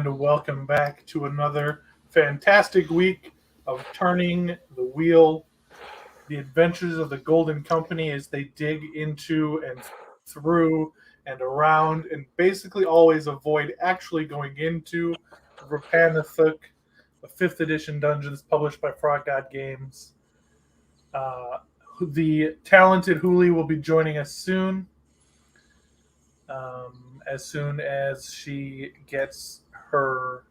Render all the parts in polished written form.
and welcome back to another fantastic week of turning the wheel, the adventures of the Golden Company as they dig into and through and around and basically always avoid actually going into Rapanathuk, the 5th edition dungeons published by Frog God Games. The talented Huli will be joining us soon. As soon as she gets her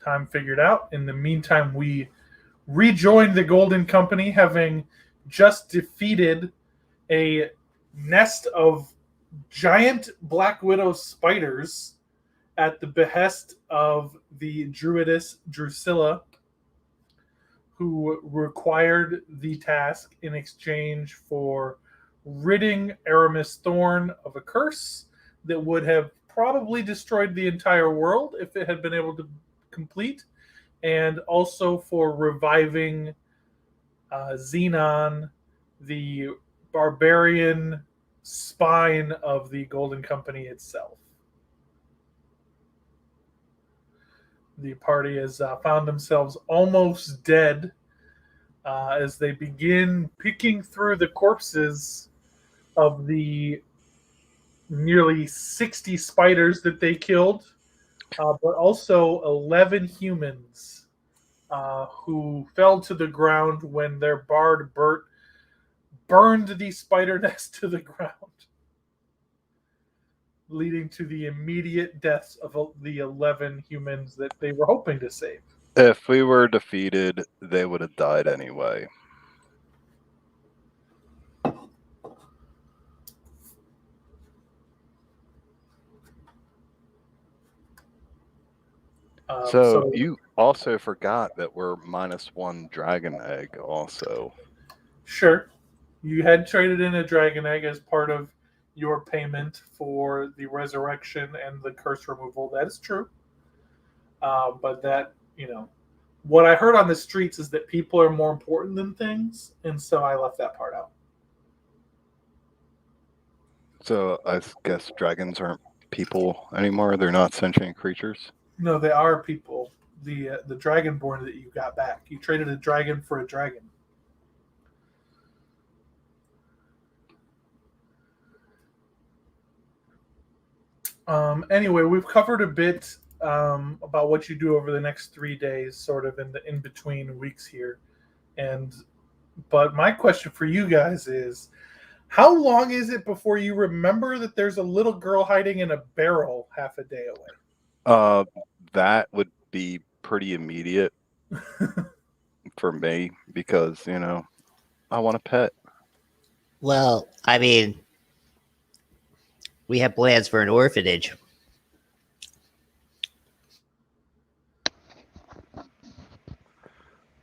time figured out. In the meantime, we rejoined the Golden Company, having just defeated a nest of giant Black Widow spiders at the behest of the druidess Drusilla, who required the task in exchange for ridding Aramis Thorn of a curse that would have probably destroyed the entire world if it had been able to complete, and also for reviving Xenon, the barbarian spine of the Golden Company itself. The party has found themselves almost dead as they begin picking through the corpses of the nearly 60 spiders that they killed, but also 11 humans who fell to the ground when their bard Bert burned the spider nest to the ground, leading to the immediate deaths of the 11 humans that they were hoping to save. If we were defeated, they would have died anyway. So you also forgot that we're -1 dragon egg also. Sure. You had traded in a dragon egg as part of your payment for the resurrection and the curse removal. That is true. But that, what I heard on the streets is that people are more important than things, and so I left that part out. So I guess dragons aren't people anymore? They're not sentient creatures? No, they are people. The dragonborn that you got back. You traded a dragon for a dragon. Anyway, we've covered a bit about what you do over the next 3 days, sort of in the in-between weeks here. But my question for you guys is, how long is it before you remember that there's a little girl hiding in a barrel half a day away? That would be pretty immediate for me because, I want a pet. Well, I mean, we have plans for an orphanage.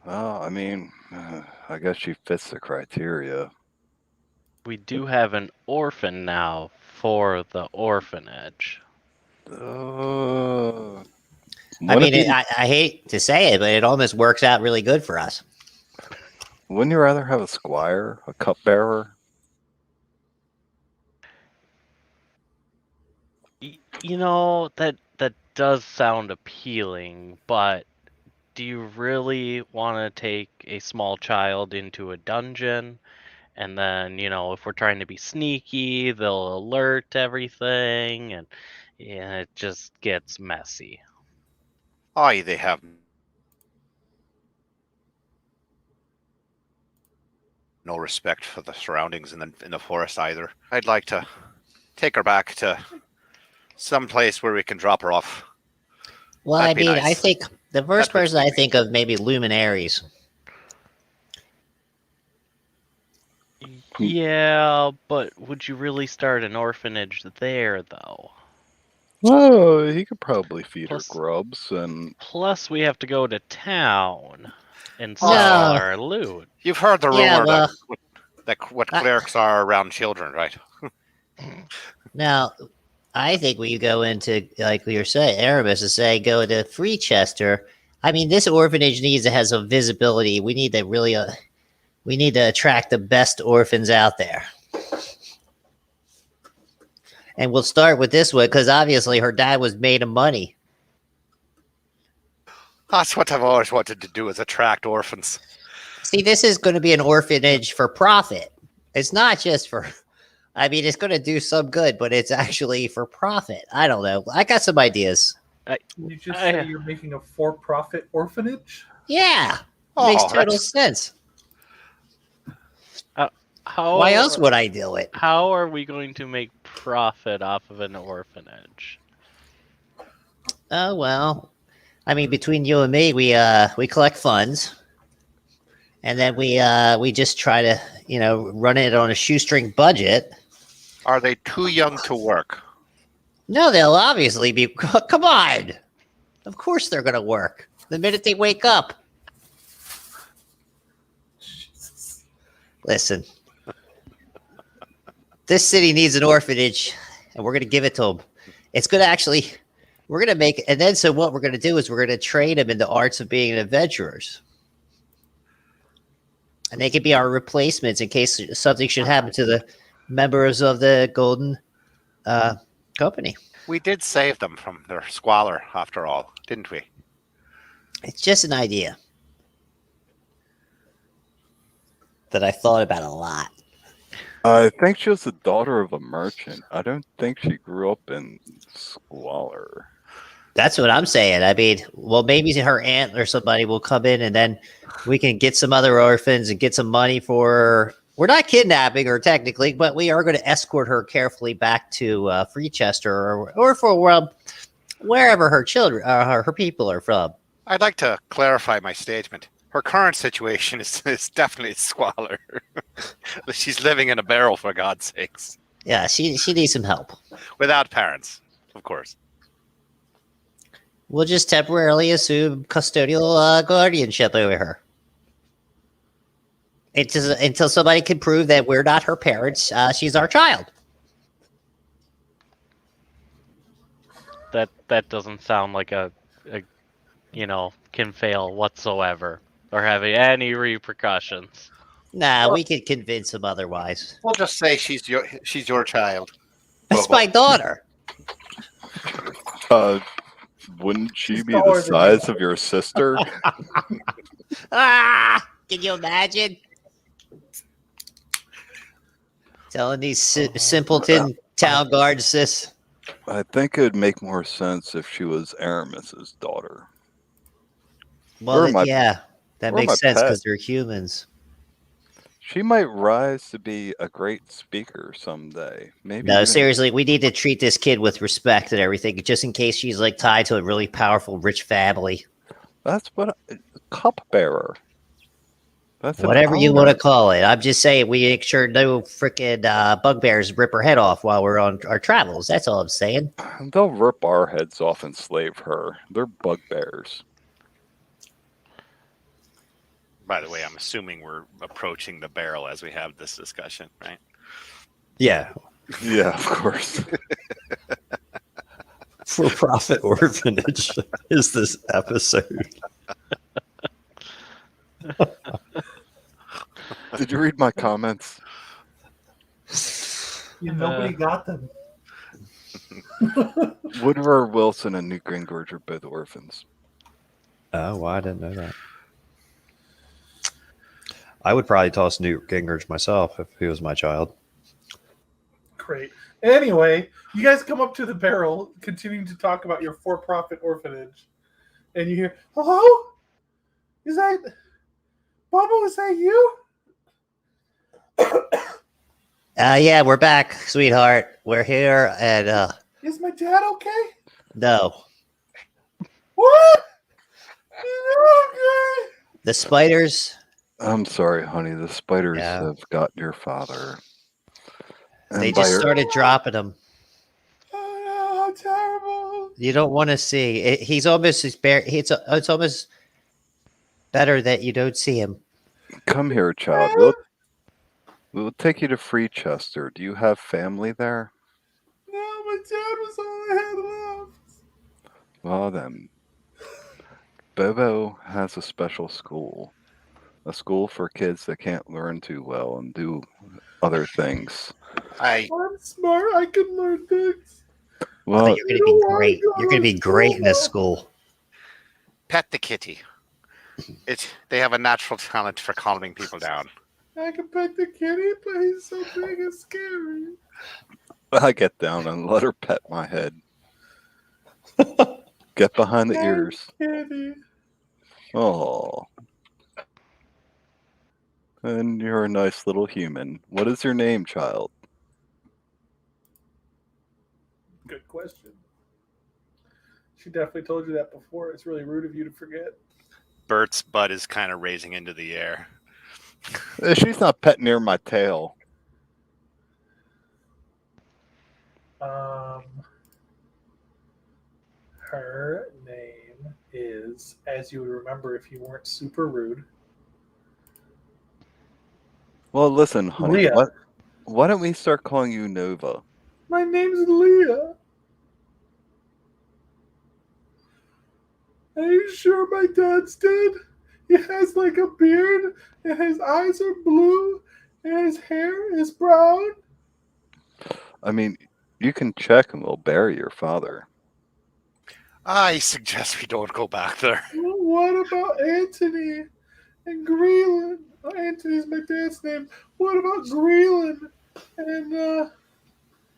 Well, I guess she fits the criteria. We do have an orphan now for the orphanage. I hate to say it, but it almost works out really good for us. Wouldn't you rather have a squire, a cupbearer? That does sound appealing, but do you really want to take a small child into a dungeon? And then, if we're trying to be sneaky, they'll alert everything, and it just gets messy. Aye, they have no respect for the surroundings in the forest either. I'd like to take her back to some place where we can drop her off. Well, That'd be nice. I think the first person I think of maybe luminaries. Yeah, but would you really start an orphanage there, though? Oh, he could probably feed her grubs and... Plus, we have to go to town and sell our loot. You've heard the rumor that what clerics are around children, right? Now, I think we go into, like we were saying, Aramis is saying, go to Freechester. I mean, this orphanage has a visibility. We need to really... we need to attract the best orphans out there. And we'll start with this one because obviously her dad was made of money. That's what I've always wanted to do, is attract orphans. See, this is going to be an orphanage for profit. It's not just for. I mean, it's going to do some good, but it's actually for profit. I don't know. I got some ideas. You just say you're making a for-profit orphanage? Yeah, Oh, makes total that's- sense. How? Why else would I do it? How are we going to make profit off of an orphanage? Oh well, I mean, between you and me, we collect funds, and then we just try to run it on a shoestring budget. Are they too young to work? No, they'll obviously be. Come on, of course they're gonna work the minute they wake up. Listen, this city needs an orphanage, and we're gonna give it to them. It's gonna actually. We're going to make, and then so what we're going to do is we're going to train them in the arts of being adventurers. And they could be our replacements in case something should happen to the members of the Golden Company. We did save them from their squalor, after all, didn't we? It's just an idea that I thought about a lot. I think she was the daughter of a merchant. I don't think she grew up in squalor. That's what I'm saying. I mean, well, maybe her aunt or somebody will come in and then we can get some other orphans and get some money for her. We're not kidnapping her technically, but we are going to escort her carefully back to Freechester or for wherever her children, her people are from. I'd like to clarify my statement. Her current situation is definitely squalor. She's living in a barrel, for God's sakes. Yeah, she needs some help. Without parents, of course. We'll just temporarily assume custodial guardianship over her. Until somebody can prove that we're not her parents, she's our child. That doesn't sound like a can fail whatsoever or have any repercussions. Nah, we can convince them otherwise. We'll just say she's your child. That's my daughter. Wouldn't she She's be the taller than size of your sister? Can you imagine? Telling these simpleton town guards this. I think it would make more sense if she was Aramis's daughter. Well, my- yeah, that or my makes sense pet. because they're humans. She might rise to be a great speaker someday. Maybe. No, even- seriously, we need to treat this kid with respect and everything, just in case she's like tied to a really powerful, rich family. That's what cupbearer. That's an Whatever you want to honor. call it. I'm just saying we make sure no freaking bugbears rip her head off while we're on our travels. That's all I'm saying. They'll rip our heads off and slave her. They're bugbears. By the way, I'm assuming we're approaching the barrel as we have this discussion, right? Yeah, Yeah, of course. for profit orphanage is this episode. Did you read my comments? Nobody got them. Woodrow Wilson and Newt Gingrich are both orphans. Oh, well, I didn't know that. I would probably toss Newt Gingrich myself if he was my child. Great. Anyway, you guys come up to the barrel, continuing to talk about your for-profit orphanage, and you hear, "Hello? Is that Bubba? Is that you?" Yeah, we're back, sweetheart. We're here, and Is my dad okay? no, What? Okay. the spiders. I'm sorry, honey. The spiders Yeah. have got your father. And They by just your- started dropping them. Oh no, how terrible. You don't want to see. He's almost it's almost better that you don't see him. Come here, child. We'll take you to Freechester. Do you have family there? No, my dad was all I had left. Well, then. Bobo has a special school. A school for kids that can't learn too well and do other things. I I'm smart. I can learn things. I Well, think you're going to be great. You're going to be great in this school. Pet the kitty. They have a natural talent for calming people down. I can pet the kitty, but he's so big and scary. I get down and let her pet my head. Get behind the ears. Kitty. Oh. And you're a nice little human. What is your name, child? Good question. She definitely told you that before. It's really rude of you to forget. Bert's butt is kind of raising into the air. She's not petting near my tail. Her name is, as you would remember if you weren't super rude, Well, listen, honey. Leah. Why don't we start calling you Nova? My name's Leah. Are you sure my dad's dead? He has like a beard, and his eyes are blue, and his hair is brown. I mean, you can check and we'll bury your father. I suggest we don't go back there. Well, what about Anthony and Greeland? Oh, Anthony's my dad's name. What about Greeland and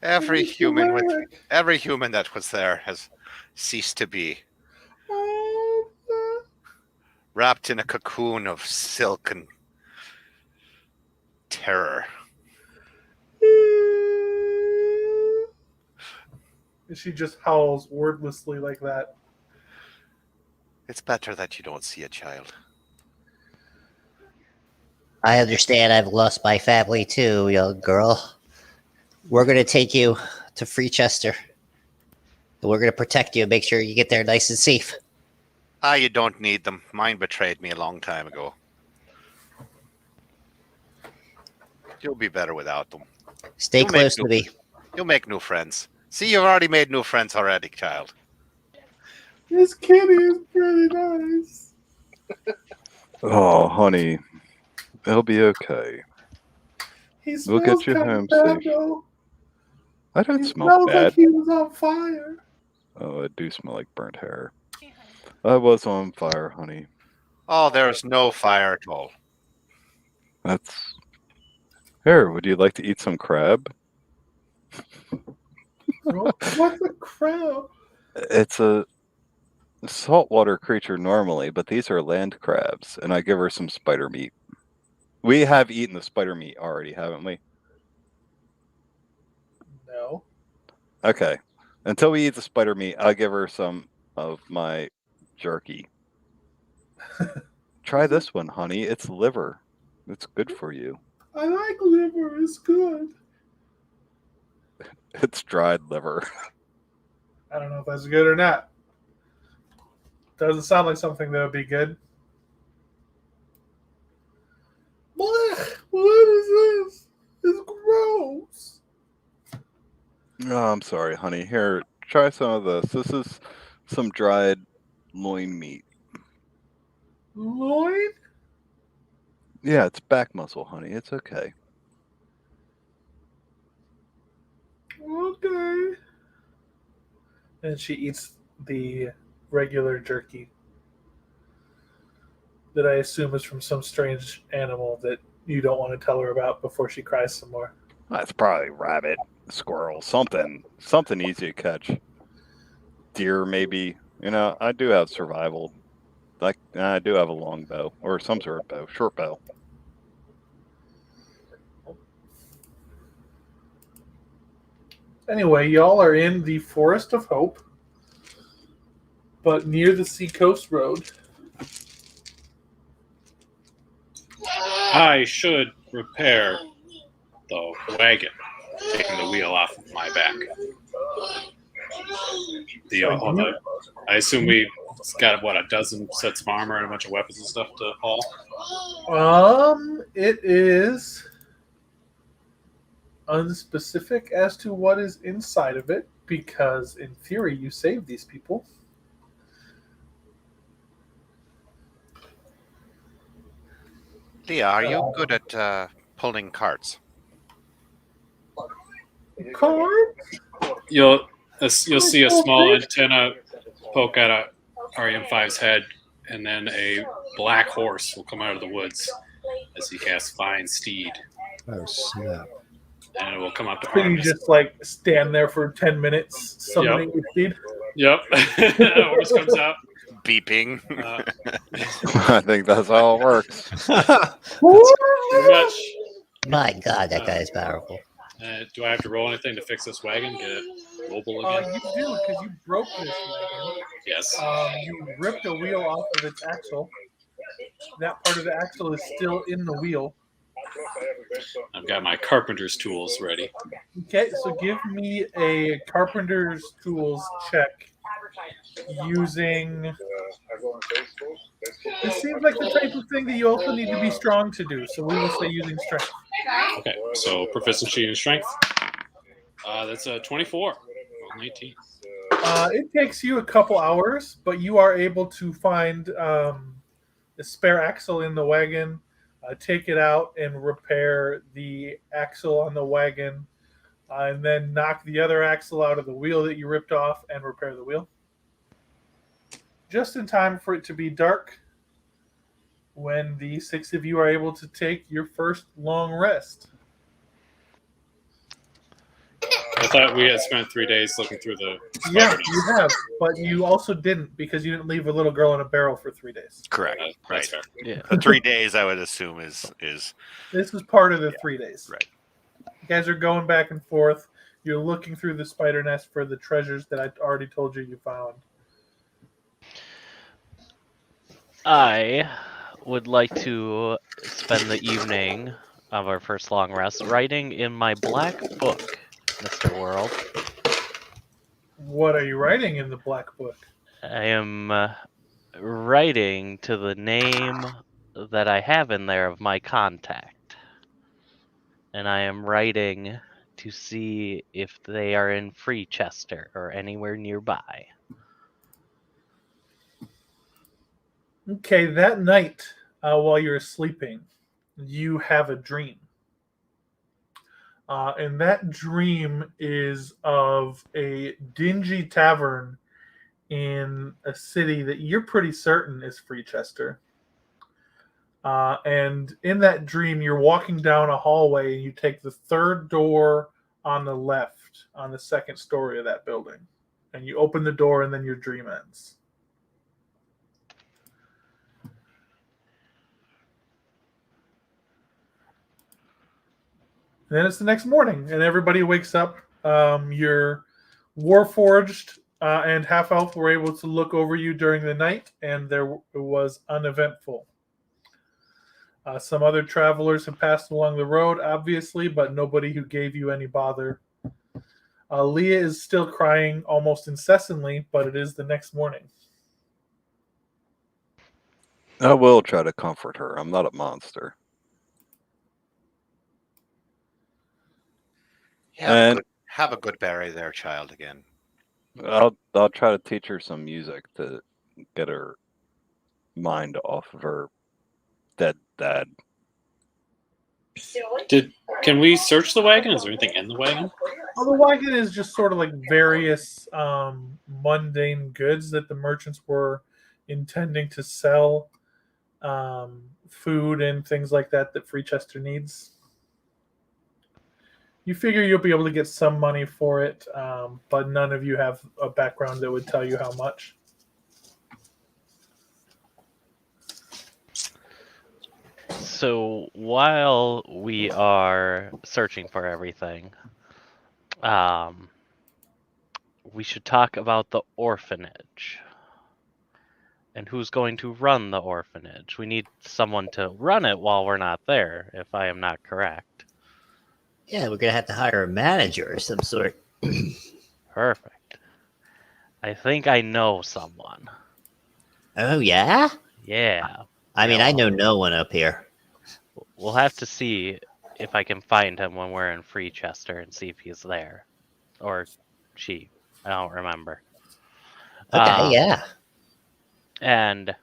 Every and human Derek? that was there has ceased to be, Oh, wrapped in a cocoon of silk and terror. and she just howls wordlessly like that. It's better that you don't see a child. I understand I've lost my family too, young girl. We're going to take you to Freechester. And we're going to protect you and make sure you get there nice and safe. You don't need them. Mine betrayed me a long time ago. You'll be better without them. Stay You'll make close to new- me. You'll make new friends. See, you've already made new friends already, child. This kitty is pretty nice. Oh, honey. It'll be okay. He We'll smells get you kind home of bad, safe. though. I don't He smell smells bad. like he was on fire. Oh, I do smell like burnt hair. I was on fire, honey. Oh, there's no fire at all. That's... Here, would you like to eat some crab? What's a crab? It's a saltwater creature normally, but these are land crabs, and I give her some spider meat. We have eaten the spider meat already, haven't we? No. Okay. Until we eat the spider meat, I'll give her some of my jerky. Try this one, honey. It's liver. It's good for you. I like liver. It's good. It's dried liver. I don't know if that's good or not. Doesn't sound like something that would be good. Blech! What is this? It's gross. Oh, I'm sorry, honey. Here, try some of this. This is some dried loin meat. Loin? Yeah, it's back muscle, honey. It's okay. Okay. And she eats the regular jerky that I assume is from some strange animal that you don't want to tell her about before she cries some more. That's probably rabbit, squirrel, something easy to catch. Deer, maybe. You know, I do have survival. Like, I do have a long bow or some sort of bow, short bow. Anyway, y'all are in the Forest of Hope, but near the Seacoast Road. I should repair the wagon, taking the wheel off of my back. I assume we got a dozen sets of armor and a bunch of weapons and stuff to haul. It is unspecific as to what is inside of it, because in theory you saved these people. Leah, are you good at pulling carts? Cards? You'll see a small antenna poke out of REM5's head, and then a black horse will come out of the woods as he casts Find Steed, Oh, snap. and it will come up to Can you Aramis. just like stand there for 10 minutes summoning your speed? Yep. The horse comes out. Beeping. I think that's how it works. Pretty much. My God, that guy is powerful. Do I have to roll anything to fix this wagon? Get it mobile again? You do, because you broke this wagon. Yes. You ripped a wheel off of its axle. That part of the axle is still in the wheel. I've got my carpenter's tools ready. Okay, so give me a carpenter's tools check using. It seems like the type of thing that you also need to be strong to do, so we will say using strength. Okay, so proficiency in strength. That's a 24. 19. It takes you a couple hours, but you are able to find the spare axle in the wagon, take it out and repair the axle on the wagon, and then knock the other axle out of the wheel that you ripped off and repair the wheel. Just in time for it to be dark when the 6 of you are able to take your first long rest. I thought we had spent 3 days looking through the Yeah, spider you have, but you also didn't because you didn't leave a little girl in a barrel for 3 days. Correct. That's Right. fair. Yeah. The 3 days I would assume is This was part of the 3 days. right. You guys are going back and forth. You're looking through the spider nest for the treasures that I already told you found. I would like to spend the evening of our first long rest writing in my black book, Mr. World. What are you writing in the black book? I am writing to the name that I have in there of my contact. And I am writing to see if they are in Freechester or anywhere nearby. Okay, that night, while you're sleeping, you have a dream. And that dream is of a dingy tavern in a city that you're pretty certain is Freechester. And in that dream, you're walking down a hallway and you take the third door on the left on the second story of that building. And you open the door and then your dream ends. And then it's the next morning, and everybody wakes up. Your Warforged and Half Elf were able to look over you during the night, and it was uneventful. Some other travelers have passed along the road, obviously, but nobody who gave you any bother. Leah is still crying almost incessantly, but it is the next morning. I will try to comfort her. I'm not a monster. And- Have a good berry there, child, again. I'll try to teach her some music to get her mind off of her dead dad. Can we search the wagon? Is there anything in the wagon? Well, the wagon is just sort of like various mundane goods that the merchants were intending to sell, food and things like that Freechester needs. You figure you'll be able to get some money for it, but none of you have a background that would tell you how much. So while we are searching for everything, we should talk about the orphanage and who's going to run the orphanage. We need someone to run it while we're not there, if I am not correct. Yeah, we're gonna have to hire a manager of some sort. Perfect. I think I know someone. Oh yeah? Yeah. I mean, I know no one up here. We'll have to see if I can find him when we're in Freechester and see if he's there. Or she. I don't remember. Okay, yeah. And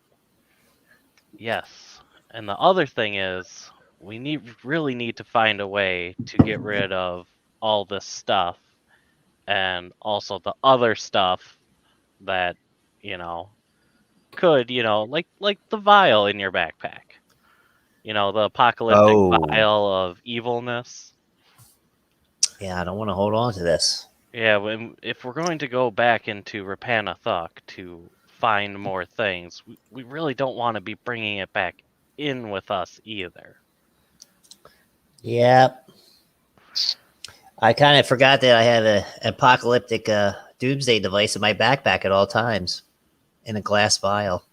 yes. And the other thing is we really need to find a way to get rid of all this stuff and also the other stuff that, could, like the vial in your backpack. The apocalyptic Oh. vial of evilness. Yeah, I don't want to hold on to this. Yeah, if we're going to go back into Rapanathuk to find more things, we really don't want to be bringing it back in with us either. Yep. I kind of forgot that I had an apocalyptic doomsday device in my backpack at all times in a glass vial.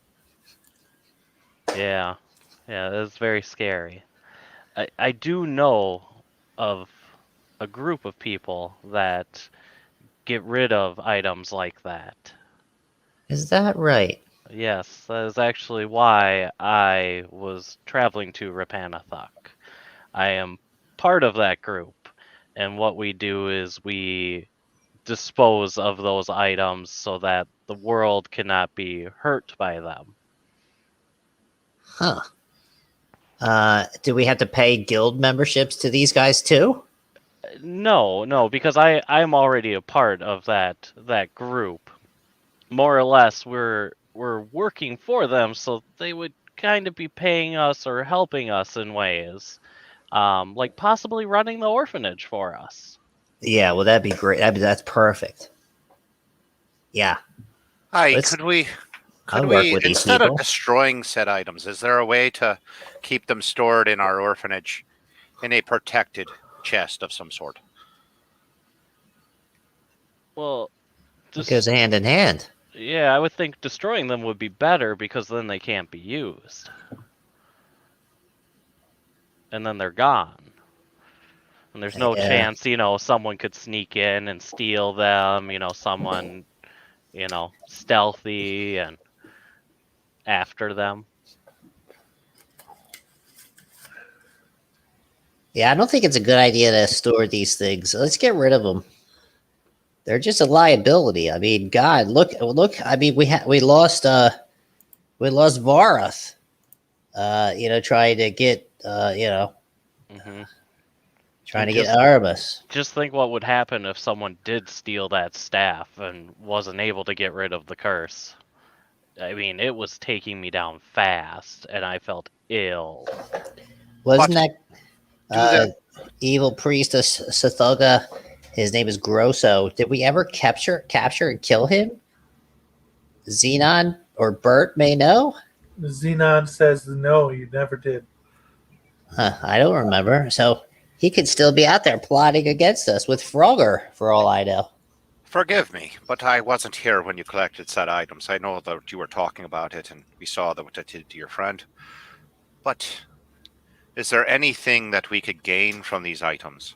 Yeah, that's very scary. I do know of a group of people that get rid of items like that. Is that right? Yes, that is actually why I was traveling to Rapanathuk. I am part of that group, and what we do is we dispose of those items so that the world cannot be hurt by them. Huh. Do we have to pay guild memberships to these guys too? No, because I'm already a part of that group. More or less, we're working for them, so they would kind of be paying us or helping us in ways, like possibly running the orphanage for us. Yeah, well, that'd be great. That's perfect. Yeah. Hi, Let's- could we I'll work with these instead people. of destroying said items, is there a way to keep them stored in our orphanage in a protected chest of some sort? Well, It goes hand in hand. yeah, I would think destroying them would be better because then they can't be used. And then they're gone. And there's no Yeah. chance, someone could sneak in and steal them, someone, stealthy and after them. Yeah, I don't think it's a good idea to store these things. Let's get rid of them. They're just a liability. I mean, God, look. I mean, we lost Varath. Trying to get Hmm. trying to get Erebus. Just think what would happen if someone did steal that staff and wasn't able to get rid of the curse. I mean, it was taking me down fast, and I felt ill. Wasn't But that evil priest of Sathoga? His name is Grosso. Did we ever capture and kill him? Xenon or Bert may know. Xenon says no, you never did. Huh, I don't remember. So he could still be out there plotting against us with Frogger, for all I know. Forgive me, but I wasn't here when you collected said items. I know that you were talking about it, and we saw that what it did to your friend. But is there anything that we could gain from these items?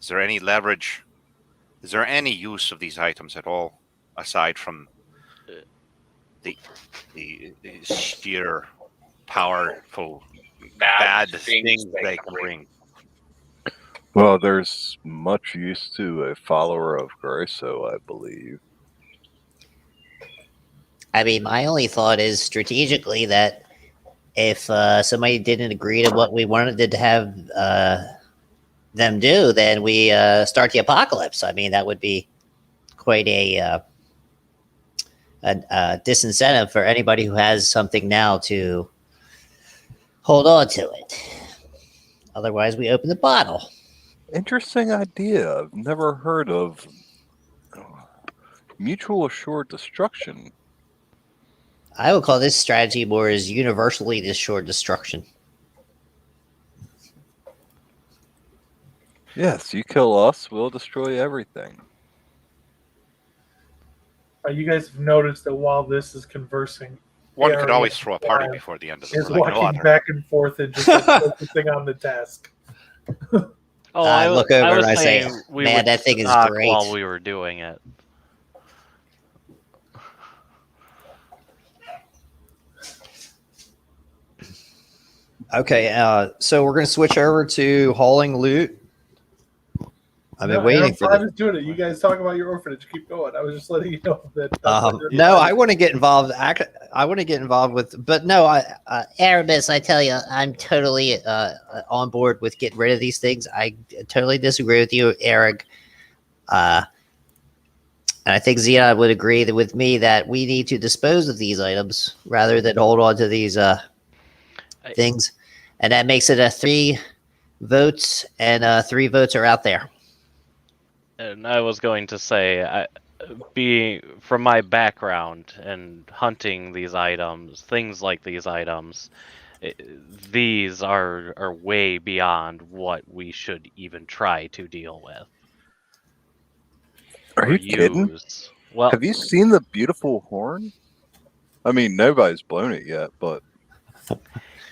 Is there any leverage? Is there any use of these items at all, aside from the sheer powerful bad things they can bring? Well, there's much use to a follower of Grosso, I believe. I mean, my only thought is strategically that if somebody didn't agree to what we wanted to have them do, then we start the apocalypse. I mean, that would be quite a disincentive for anybody who has something now to hold on to it. Otherwise, we open the bottle. Interesting idea. I've never heard of mutual assured destruction. I would call this strategy more as universally assured destruction. Yes, you kill us, we'll destroy everything. You guys have noticed that while this is conversing, One Aaron could always is throw a party alive, before the end of the is like no walking other. back and forth and just focusing on the task. Oh, I look over was and I say, saying we "Man, would that thing is talk great." while we were doing it. Okay, so we're going to switch over to hauling loot. I've been waiting for I this. was doing it. You guys talk about your orphanage. Keep going. I was just letting you know that. No, I want to get involved. I want to get involved with, but no, Erebus, I tell you, I'm totally on board with getting rid of these things. I totally disagree with you, Eric. I And I think Xenon would agree with me that we need to dispose of these items rather than hold on to these things. And that makes it a 3 votes, and 3 votes are out there. And I was going to say, being from my background and hunting these items, things like these items, these are way beyond what we should even try to deal with. Are or you kidding? use. Well, Have you seen the beautiful horn? I mean, nobody's blown it yet, but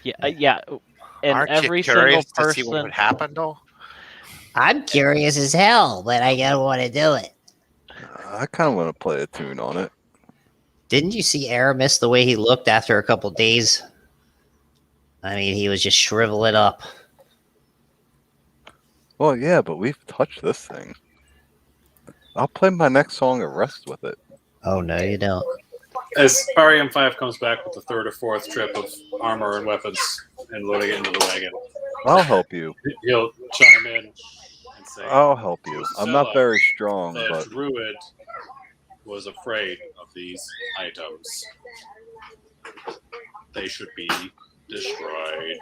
yeah, and Aren't every you single curious to person. see what would happen, though? I'm curious as hell, but I don't want to do it. I kind of want to play a tune on it. Didn't you see Aramis the way he looked after a couple days? I mean, he was just shriveling up. Well, yeah, but we've touched this thing. I'll play my next song at rest with it. Oh, no, you don't. As Arium 5 comes back with the 3rd or 4th trip of armor and weapons and loading it into the wagon, I'll help you. he'll chime in and say, I'll help you. I'm not very strong, the but druid was afraid of these items. They should be destroyed.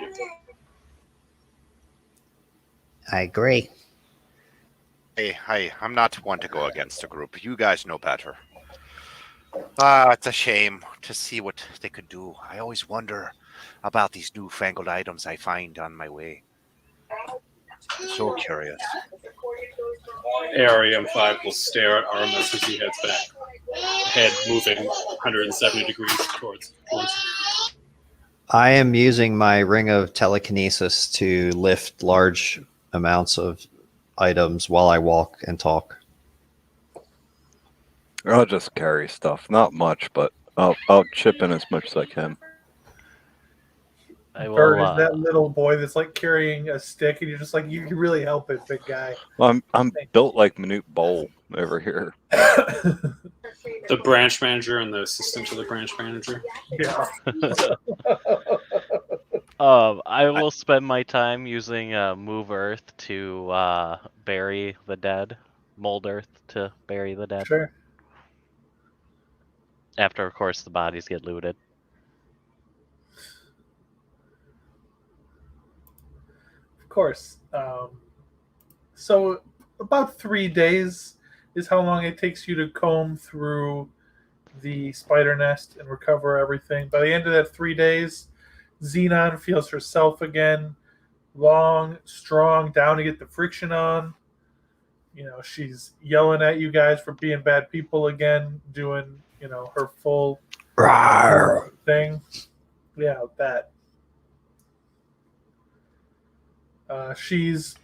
I agree. Hey, I'm not one to go against the group. You guys know better. It's a shame to see what they could do. I always wonder about these newfangled items I find on my way. I'm so curious. Arium 5 will stare at Armus as he heads back, head moving 170 degrees towards him. I am using my ring of telekinesis to lift large amounts of items while I walk and talk. I'll just carry stuff. Not much, but I'll chip in as much as I can. I Bird will. is that little boy that's like carrying a stick, and you're just like, you can really help it, big guy. Well, I'm built like Manute Bowl over here. The branch manager and the assistant to the branch manager. Yeah. I will spend my time using Move Earth to bury the dead, Mold Earth to bury the dead. Sure. After, of course, the bodies get looted. Of course. So about 3 days is how long it takes you to comb through the spider nest and recover everything. By the end of that 3 days, Xenon feels herself again, long, strong, down to get the friction on. You know, she's yelling at you guys for being bad people again, doing, you know, her full thing. Yeah, that. She's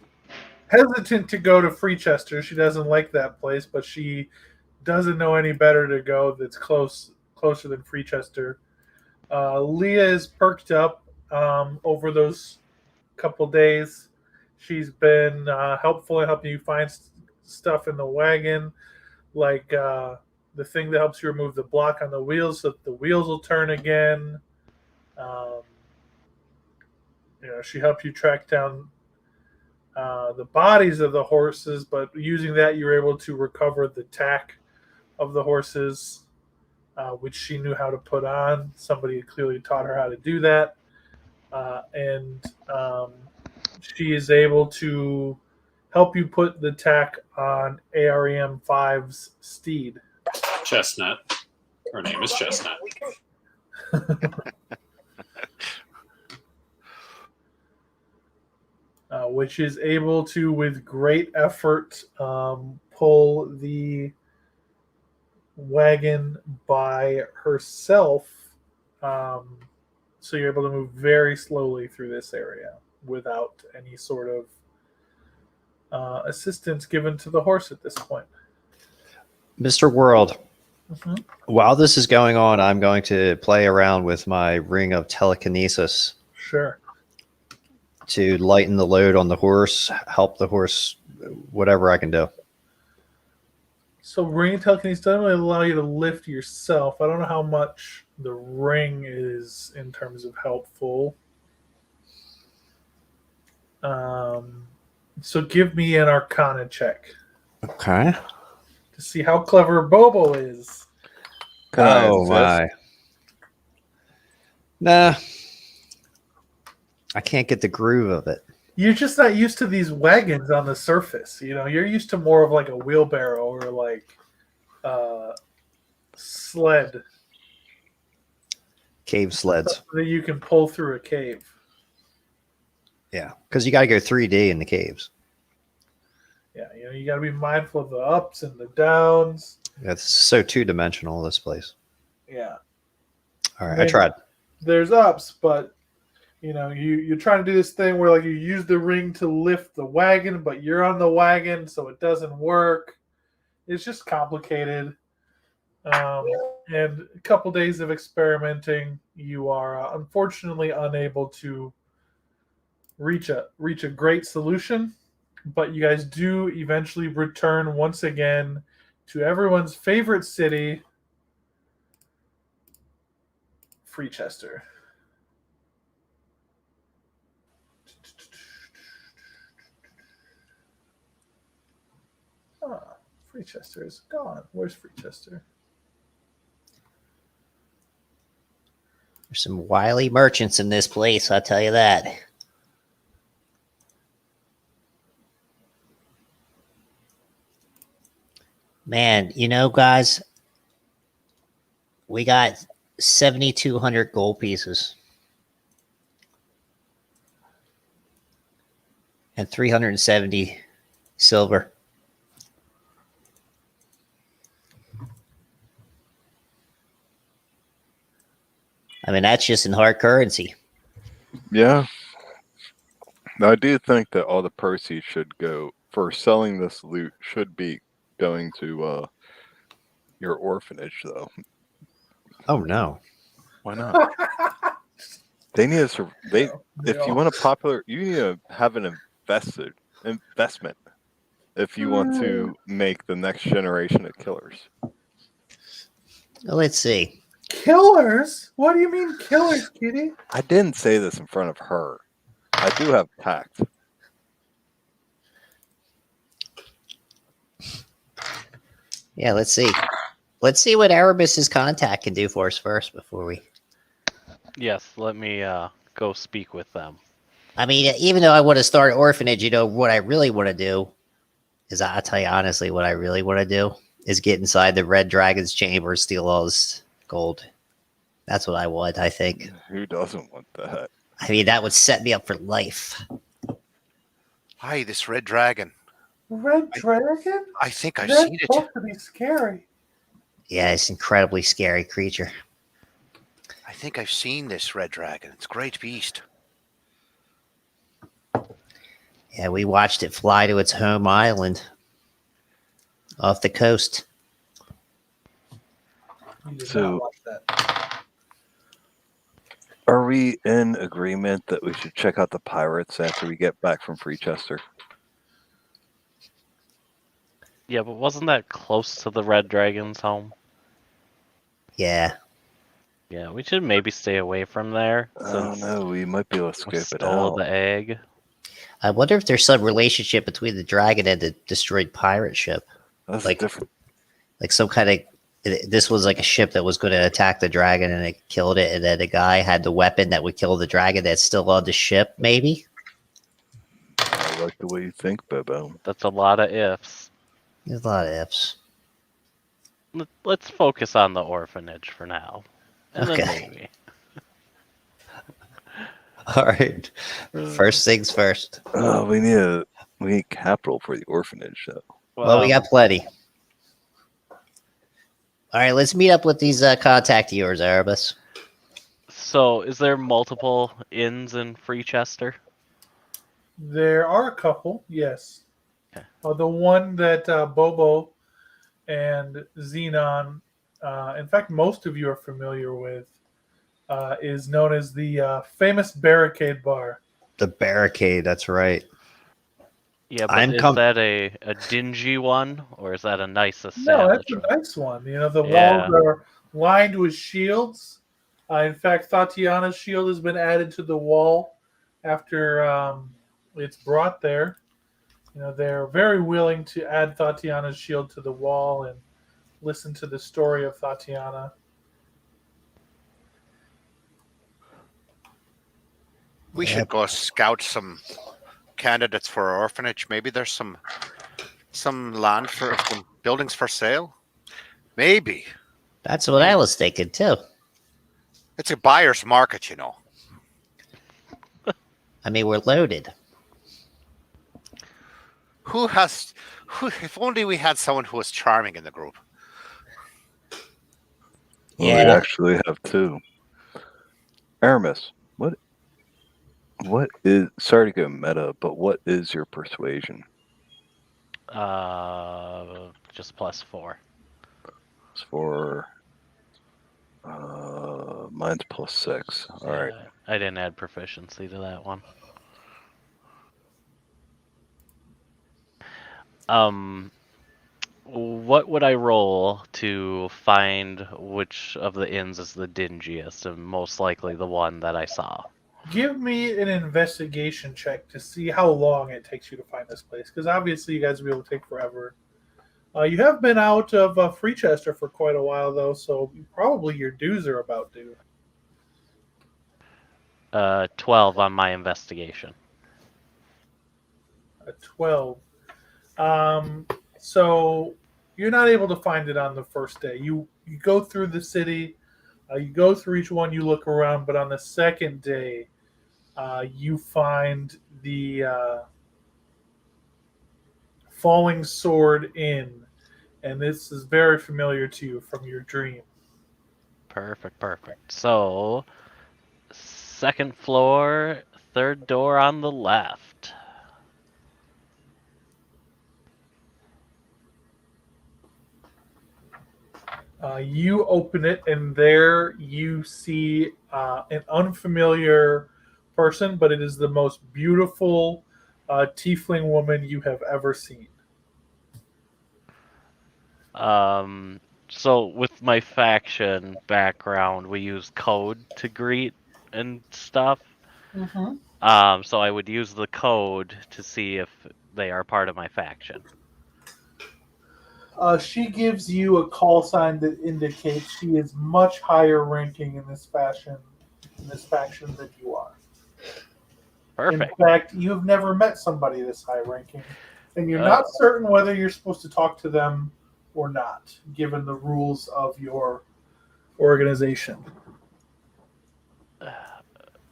hesitant to go to Freechester. She doesn't like that place, but she doesn't know any better to go that's closer than Freechester. Leah is perked up over those couple days. She's been helpful in helping you find stuff in the wagon, like the thing that helps you remove the block on the wheels so that the wheels will turn again. You know, she helped you track down the bodies of the horses, but using that, you were able to recover the tack of the horses, which she knew how to put on. Somebody had clearly taught her how to do that. And she is able to help you put the tack on AREM 5's steed. Chestnut. Her name is Chestnut. Which is able to, with great effort, pull the wagon by herself. So you're able to move very slowly through this area without any sort of assistance given to the horse at this point. Mr. World, Mm-hmm. while this is going on, I'm going to play around with my ring of telekinesis Sure. to lighten the load on the horse, help the horse, whatever I can do. So ring telekinesis doesn't really allow you to lift yourself. I don't know how much the ring is in terms of helpful. So give me an Arcana check Okay. to to see how clever Bobo is. Can I Oh assist? my. Nah. I can't get the groove of it. You're just not used to these wagons on the surface. You know, you're used to more of like a wheelbarrow or like sled Cave sleds. that you can pull through a cave. Yeah. Because you got to go 3D in the caves. Yeah, you know, you got to be mindful of the ups and the downs. It's so two-dimensional, this place. Yeah, All right. I Maybe. tried. there's ups, but you know, you're trying to do this thing where like you use the ring to lift the wagon, but you're on the wagon, so it doesn't work. It's just complicated. And a couple days of experimenting, you are unfortunately unable to reach a great solution. But you guys do eventually return once again to everyone's favorite city, Freechester. Ah, Freechester is gone. Where's Freechester? There's some wily merchants in this place, I'll tell you that. Man, you know, guys, we got 7,200 gold pieces and 370 silver. I mean, that's just in hard currency. Yeah. I do think that all the proceeds should go for selling this loot should be going to your orphanage, though. Oh, no. Why not? They need to. If you want a popular, you need to have an investment. If you want to make the next generation of killers. Well, let's see. Killers? What do you mean killers, Kitty? I didn't say this in front of her. I do have tact. Yeah, let's see. Let's see what Erebus's contact can do for us first before we. Yes, let me go speak with them. I mean, even though I want to start an orphanage, you know, what I really want to do is, I'll tell you honestly, what I really want to do is get inside the Red Dragon's chamber and steal all his gold. That's what I want, I think. Who doesn't want that? I mean, that would set me up for life. Hi, this red dragon. Red dragon? I think I've That's seen it. supposed to be scary. Yeah, it's an incredibly scary creature. I think I've seen this red dragon. It's a great beast. Yeah, we watched it fly to its home island off the coast. You did So- not watch that. Are we in agreement that we should check out the pirates after we get back from Freechester? Yeah, but wasn't that close to the Red Dragon's home? Yeah. Yeah, we should maybe stay away from there. I don't since know. We might be able to we scope it stole out. the egg. I wonder if there's some relationship between the dragon and the destroyed pirate ship. That's like- different. Like some kind of. This was like a ship that was going to attack the dragon and it killed it. And then the guy had the weapon that would kill the dragon that's still on the ship, maybe? I like the way you think, Bobo. That's a lot of ifs. There's a lot of ifs. Let's focus on the orphanage for now. And then Okay. maybe. All right. First things first. Oh, we need capital for the orphanage, though. Well, we got plenty. All right, let's meet up with these contact of yours, Erebus. So, is there multiple inns in Freechester? There are a couple, yes. Okay. The one that Bobo and Xenon, in fact, most of you are familiar with, is known as the famous Barricade Bar. The barricade. That's right. Yeah, but I'm is com- that a dingy one, or is that a nice No, that's establishment? a nice one. You know, the Yeah. walls are lined with shields. In fact, Tatiana's shield has been added to the wall after it's brought there. they're very willing to add Tatiana's shield to the wall and listen to the story of Tatiana. We Yep. should go scout some candidates for our orphanage. Maybe there's some land for some buildings for sale. Maybe That's what I was thinking too. it's a buyer's market, you know. I mean, we're loaded. Who? If only we had someone who was charming in the group. Well, Yeah. we actually have two. Aramis, what is, sorry to go meta, but what is your persuasion? Just +4. It's for mine's +6. All right. Yeah, I didn't add proficiency to that one. What would I roll to find which of the inns is the dingiest and most likely the one that I saw? Give me an investigation check to see how long it takes you to find this place, because obviously you guys will be able to take forever. You have been out of Freechester for quite a while, though, so probably your dues are about due. 12 on my investigation. A 12. So you're not able to find it on the first day. You go through the city, you go through each one, you look around, but on the second day, you find the Falling Sword Inn, and this is very familiar to you from your dream. Perfect. So, second floor, third door on the left. You open it, and there you see an unfamiliar person, but it is the most beautiful tiefling woman you have ever seen. So with my faction background, we use code to greet and stuff. Mm-hmm. So I would use the code to see if they are part of my faction. She gives you a call sign that indicates she is much higher ranking in this faction than you are. Perfect. In fact, you've never met somebody this high ranking, and you're not certain whether you're supposed to talk to them or not, given the rules of your organization.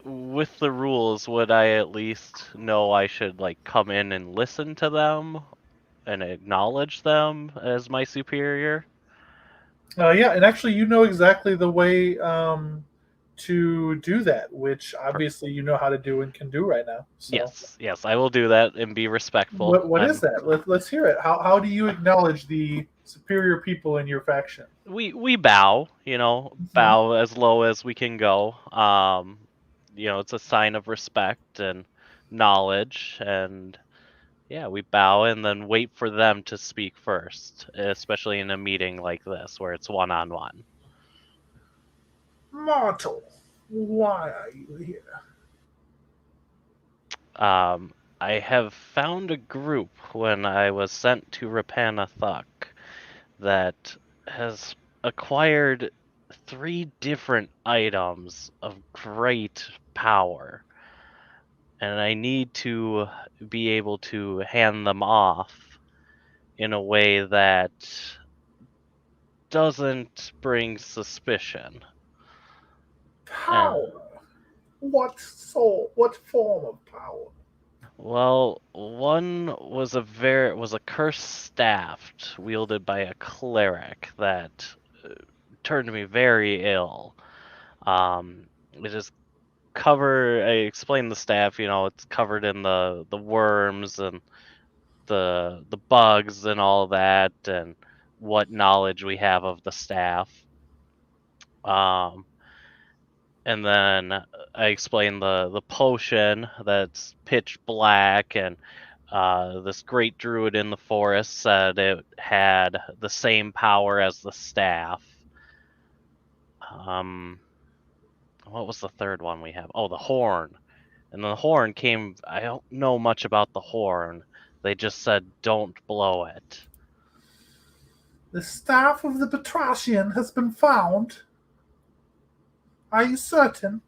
With the rules, would I at least know I should come in and listen to them and acknowledge them as my superior? Yeah, and actually, you know exactly the way to do that, which obviously you know how to do and can do right now. So. Yes, I will do that and be respectful. What is that? Let's hear it. How do you acknowledge the superior people in your faction? We bow, bow as low as we can go. It's a sign of respect and knowledge, and yeah, we bow and then wait for them to speak first, especially in a meeting like this where it's one-on-one. Mortal, why are you here? I have found a group when I was sent to Rapanathuk that has acquired 3 different items of great power. And I need to be able to hand them off in a way that doesn't bring suspicion. Power? What form of power? Well, one was a cursed staff wielded by a cleric that turned me very ill. It is covered. I explained the staff. It's covered in the worms and the bugs and all that, and what knowledge we have of the staff. And then I explained the potion that's pitch black, and this great druid in the forest said it had the same power as the staff. What was the third one we have? Oh, the horn. And the horn came, I don't know much about the horn, They just said don't blow it. The staff of the Batracian has been found. Are you certain?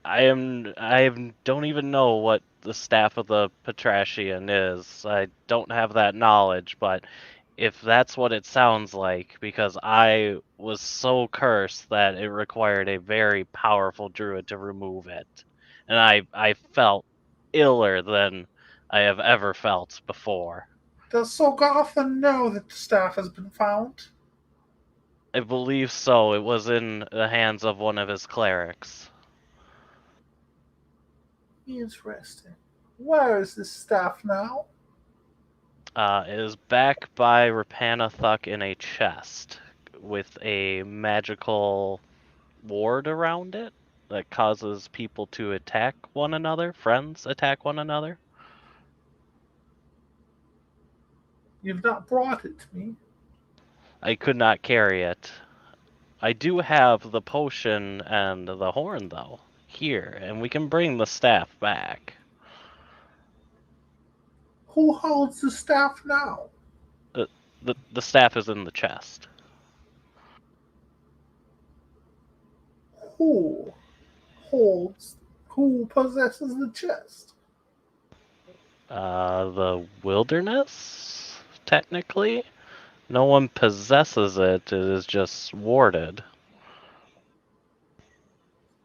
Don't even know what the staff of the Petrasian is. I don't have that knowledge, but if that's what it sounds like, because I was so cursed that it required a very powerful druid to remove it. And I felt iller than I have ever felt before. Does Sogartha know that the staff has been found? I believe so. It was in the hands of one of his clerics. Interesting. Where is this staff now? It is back by Rapanathuk in a chest with a magical ward around it that causes people to attack one another, friends attack one another. You've not brought it to me. I could not carry it. I do have the potion and the horn, though, here, and we can bring the staff back. Who holds the staff now? The staff is in the chest. Who possesses the chest? The wilderness, technically. No one possesses it, it is just warded.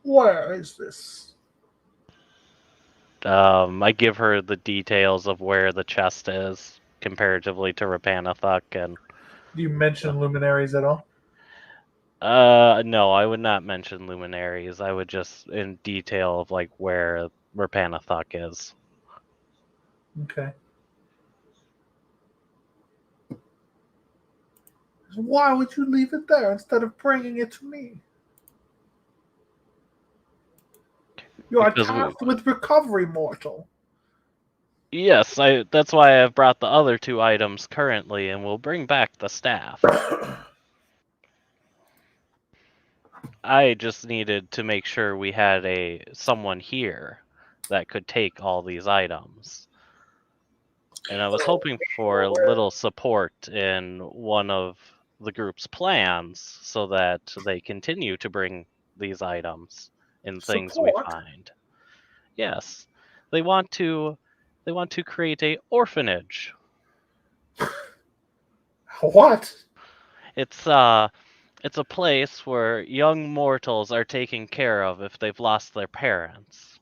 Where is this? I give her the details of where the chest is comparatively to Rapanathuk, and Do you mention luminaries at all? no, I would not mention luminaries. I would just in detail of like where Rapanathuk is. Okay. Why would you leave it there instead of bringing it to me? You are Because tasked with recovery, mortal. Yes, that's why I have brought the other two items currently, and we'll bring back the staff. I just needed to make sure we had someone here that could take all these items. And I was hoping for a little support in one of the group's plans so that they continue to bring these items in things we Support? find. Yes. They want to create a orphanage. What? It's a place where young mortals are taken care of if they've lost their parents.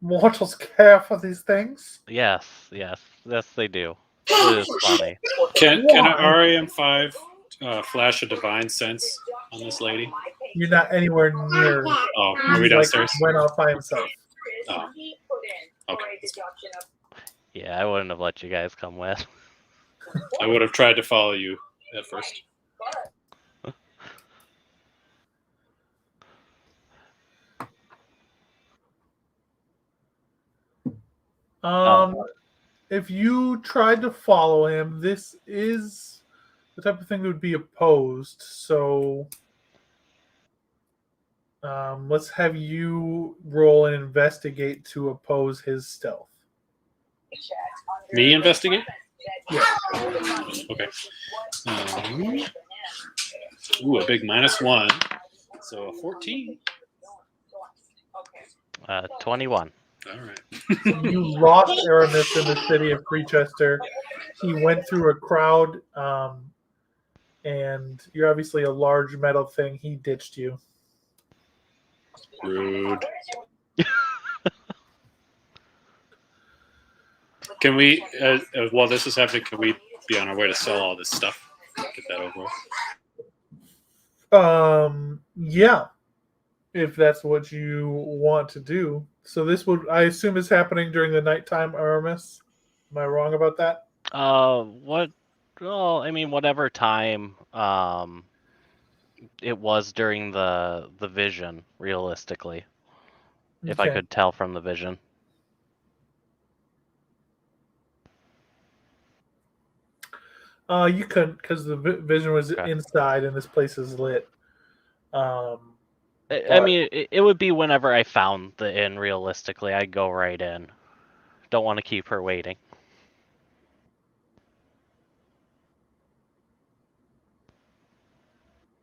Mortals care for these things? Yes, they do. It is funny. Can Why? an RAM5 flash a divine sense on this lady? You're not anywhere near. Oh, are we He's, downstairs? went off by himself. Oh, okay. Yeah, I wouldn't have let you guys come with. I would have tried to follow you at first. If you tried to follow him, this is the type of thing that would be opposed. So, let's have you roll and investigate to oppose his stealth. Me investigate? Yeah. Okay. Ooh, a big -1. So a 14. 21. All right. You lost Aramis in the city of Freechester. He went through a crowd, and you're obviously a large metal thing. He ditched you. Rude. Can we, while this is happening, can we be on our way to sell all this stuff? Get that over with. Yeah, if that's what you want to do. So this would, I assume, is happening during the nighttime, Aramis. Am I wrong about that? What? Well, I mean, whatever time it was during the vision, realistically, if I Okay. could tell from the vision. You couldn't because the vision was Okay. inside and this place is lit. I mean, it would be whenever I found the inn. Realistically, I'd go right in. Don't want to keep her waiting.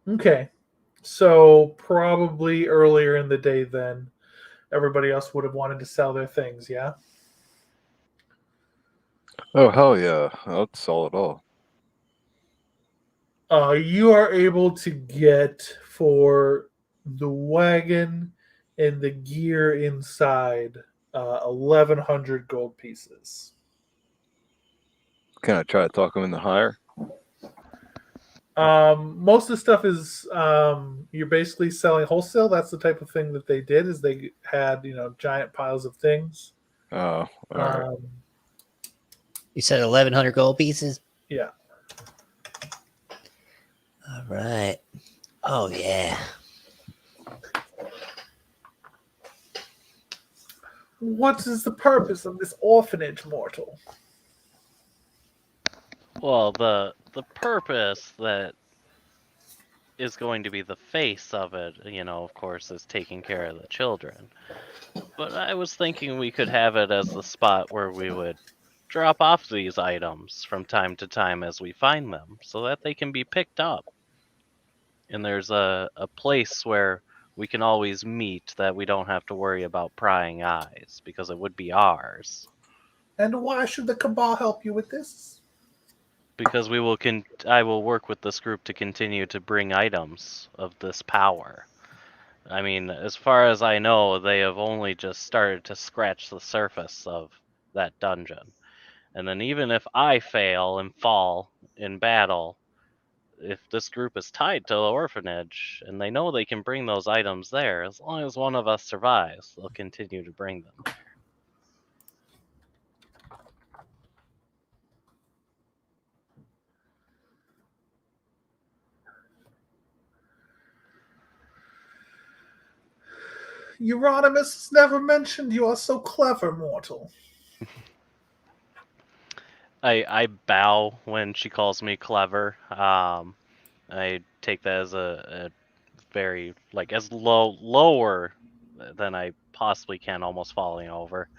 Okay. So probably earlier in the day then, everybody else would have wanted to sell their things, yeah? Oh hell yeah! I'll sell it all. You are able to get for the wagon and the gear inside 1,100 gold pieces. Can I try to talk him into higher? Most of the stuff is you're basically selling wholesale. That's the type of thing that they did. Is they had giant piles of things. Oh, all right. You said 1,100 gold pieces? Yeah. All right. Oh, yeah. What is the purpose of this orphanage, mortal? Well, the purpose that is going to be the face of it, of course, is taking care of the children. But I was thinking we could have it as the spot where we would drop off these items from time to time as we find them, so that they can be picked up. And there's a place where we can always meet that we don't have to worry about prying eyes, because it would be ours. And why should the Cabal help you with this? Because I will work with this group to continue to bring items of this power. I mean, as far as I know, they have only just started to scratch the surface of that dungeon. And then even if I fail and fall in battle, if this group is tied to the orphanage and they know they can bring those items there, as long as one of us survives, they'll continue to bring them. Euronymous has never mentioned you are so clever, mortal. I bow when she calls me clever. I take that as a very, as lower than I possibly can, almost falling over.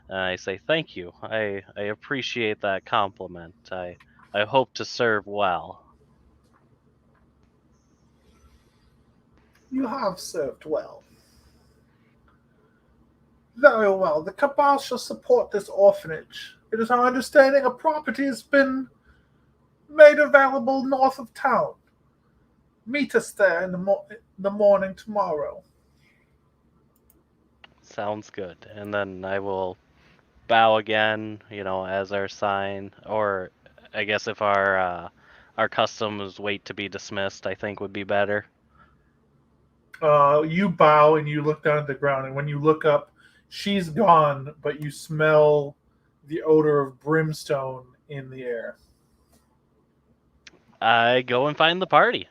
And I say thank you. I appreciate that compliment. I hope to serve well. You have served well. Very well. The Cabal shall support this orphanage. It is our understanding a property has been made available north of town. Meet us there in the morning tomorrow. Sounds good. And then I will bow again, as our sign. Or I guess if our customs wait to be dismissed, I think would be better. You bow and you look down at the ground, and when you look up, she's gone, but you smell the odor of brimstone in the air. I go and find the party.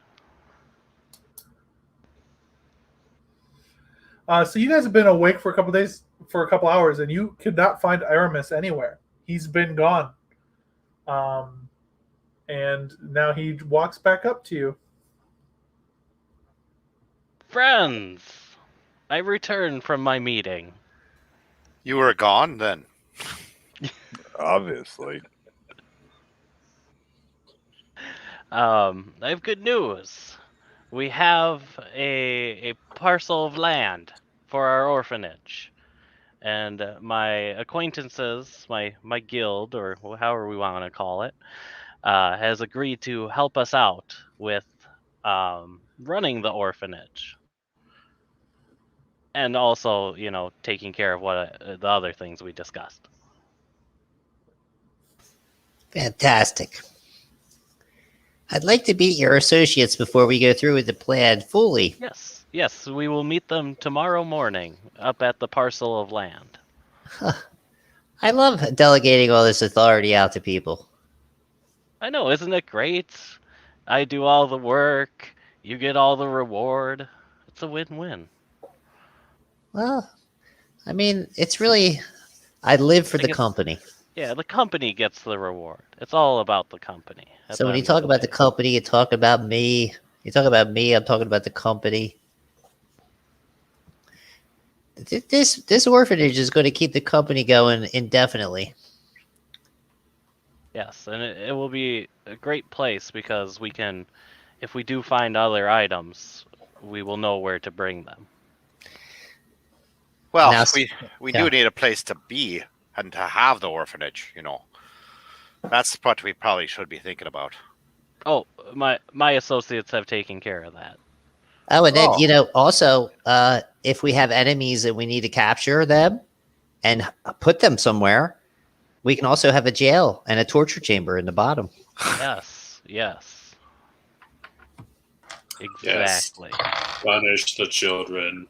So you guys have been awake for a couple hours, and you could not find Aramis anywhere. He's been gone. And now he walks back up to you. Friends, I returned from my meeting. You were gone then. Obviously. I have good news. We have a parcel of land for our orphanage. And my acquaintances, my guild, or however we want to call it, has agreed to help us out with running the orphanage. And also, taking care of what the other things we discussed. Fantastic. I'd like to meet your associates before we go through with the plan fully. Yes, we will meet them tomorrow morning up at the parcel of land. I love delegating all this authority out to people. I know, isn't it great? I do all the work, you get all the reward. It's a win-win. Well, I mean, it's really... I live for the it's- company. Yeah, the company gets the reward. It's all about the company. at So the when you end of talk about the day. company, you talk about me. You talk about me, I'm talking about the company. This orphanage is going to keep the company going indefinitely. Yes, and it will be a great place because we can, if we do find other items, we will know where to bring them. Well, Now, we yeah. do need a place to be and to have the orphanage. That's what we probably should be thinking about. Oh, my associates have taken care of that. Oh, and then Oh. also, if we have enemies and we need to capture them and put them somewhere, we can also have a jail and a torture chamber in the bottom. Yes, yes. Yes. Exactly. Punish the children.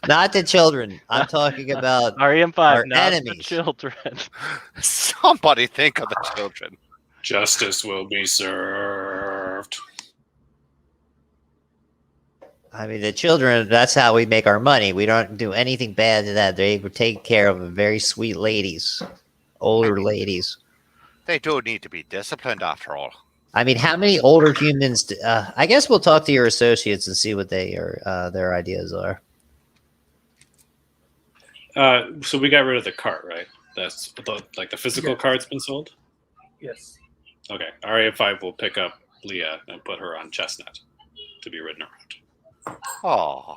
Not the children. I'm talking about REM5, our not the enemies. children. Somebody think of the children. Justice will be served. I mean, the children, that's how we make our money. We don't do anything bad to that. They were taken care of very sweet ladies, older ladies. They do need to be disciplined after all. I mean, how many older humans? I guess we'll talk to your associates and see what their ideas are. So we got rid of the cart, right? That's like the physical Yeah. cart's been sold. Yes. Okay, RA5 will pick up Leah and put her on Chestnut to be ridden around, Oh,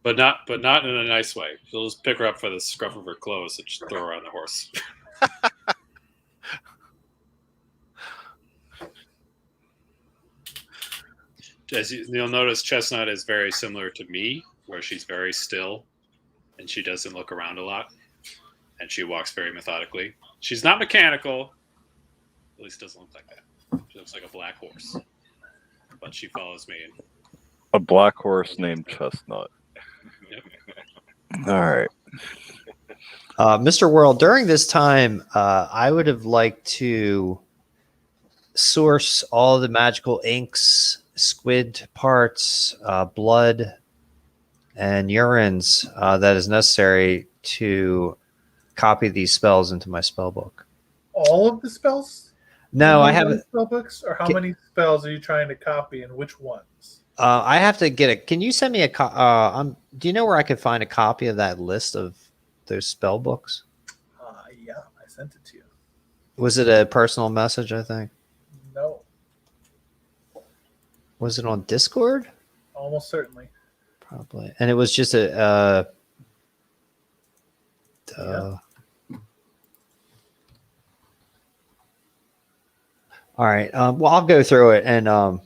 but not in a nice way. She'll just pick her up for the scruff of her clothes and just throw her on the horse. As you'll notice, Chestnut is very similar to me, where she's very still and she doesn't look around a lot, and she walks very methodically. She's not mechanical, at least doesn't look like that. She looks like a black horse, but she follows me. And A black horse named Chestnut. yep. All right. Mr. World, during this time, I would have liked to source all the magical inks, squid parts, blood, and urines that is necessary to copy these spells into my spell book. All of the spells? No, I How many haven't. spell books, or how Ca- many spells are you trying to copy, and which ones? I have to get it. Can you send me a do you know where I could find a copy of that list of those spell books? Yeah, I sent it to you. Was it a personal message, I think? No, Was it on Discord? almost certainly. Probably. And it was just a Yeah. All right. Well, I'll go through it and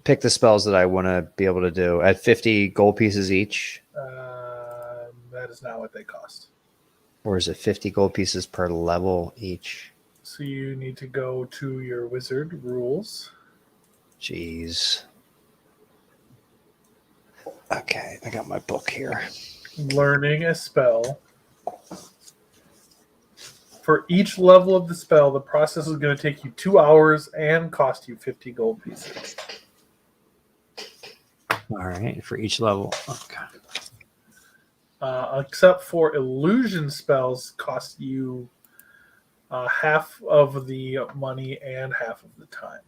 pick the spells that I want to be able to do at 50 gold pieces each. That is not what they cost. Or is it 50 gold pieces per level each? So you need to go to your wizard rules. Jeez. Okay, I got my book here. Learning a spell. For each level of the spell, the process is going to take you 2 hours and cost you 50 gold pieces. All right, for each level. Okay. Except for illusion spells, cost you half of the money and half of the time.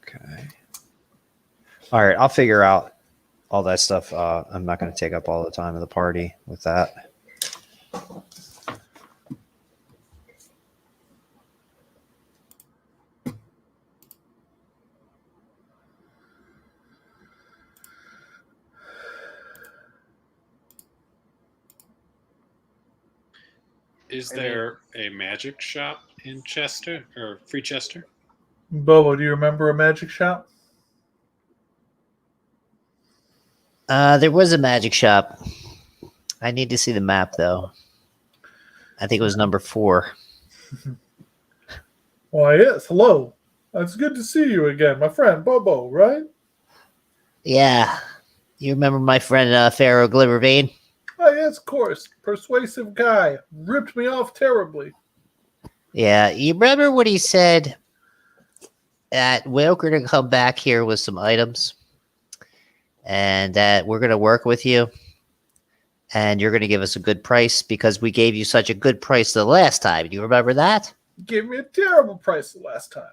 Okay. All right, I'll figure out all that stuff. I'm not going to take up all the time of the party with that. Is there a magic shop in Chester or Free Chester? Bobo, do you remember a magic shop? There was a magic shop. I need to see the map though. I think it was number 4. Why, yes. Hello. It's good to see you again, my friend Bobo, right? Yeah. You remember my friend Pharaoh Glibbervein? Oh, yes, of course. Persuasive guy. Ripped me off terribly. Yeah. You remember what he said? That we're going to come back here with some items and that we're going to work with you and you're going to give us a good price because we gave you such a good price the last time. Do you remember that? Gave me a terrible price the last time.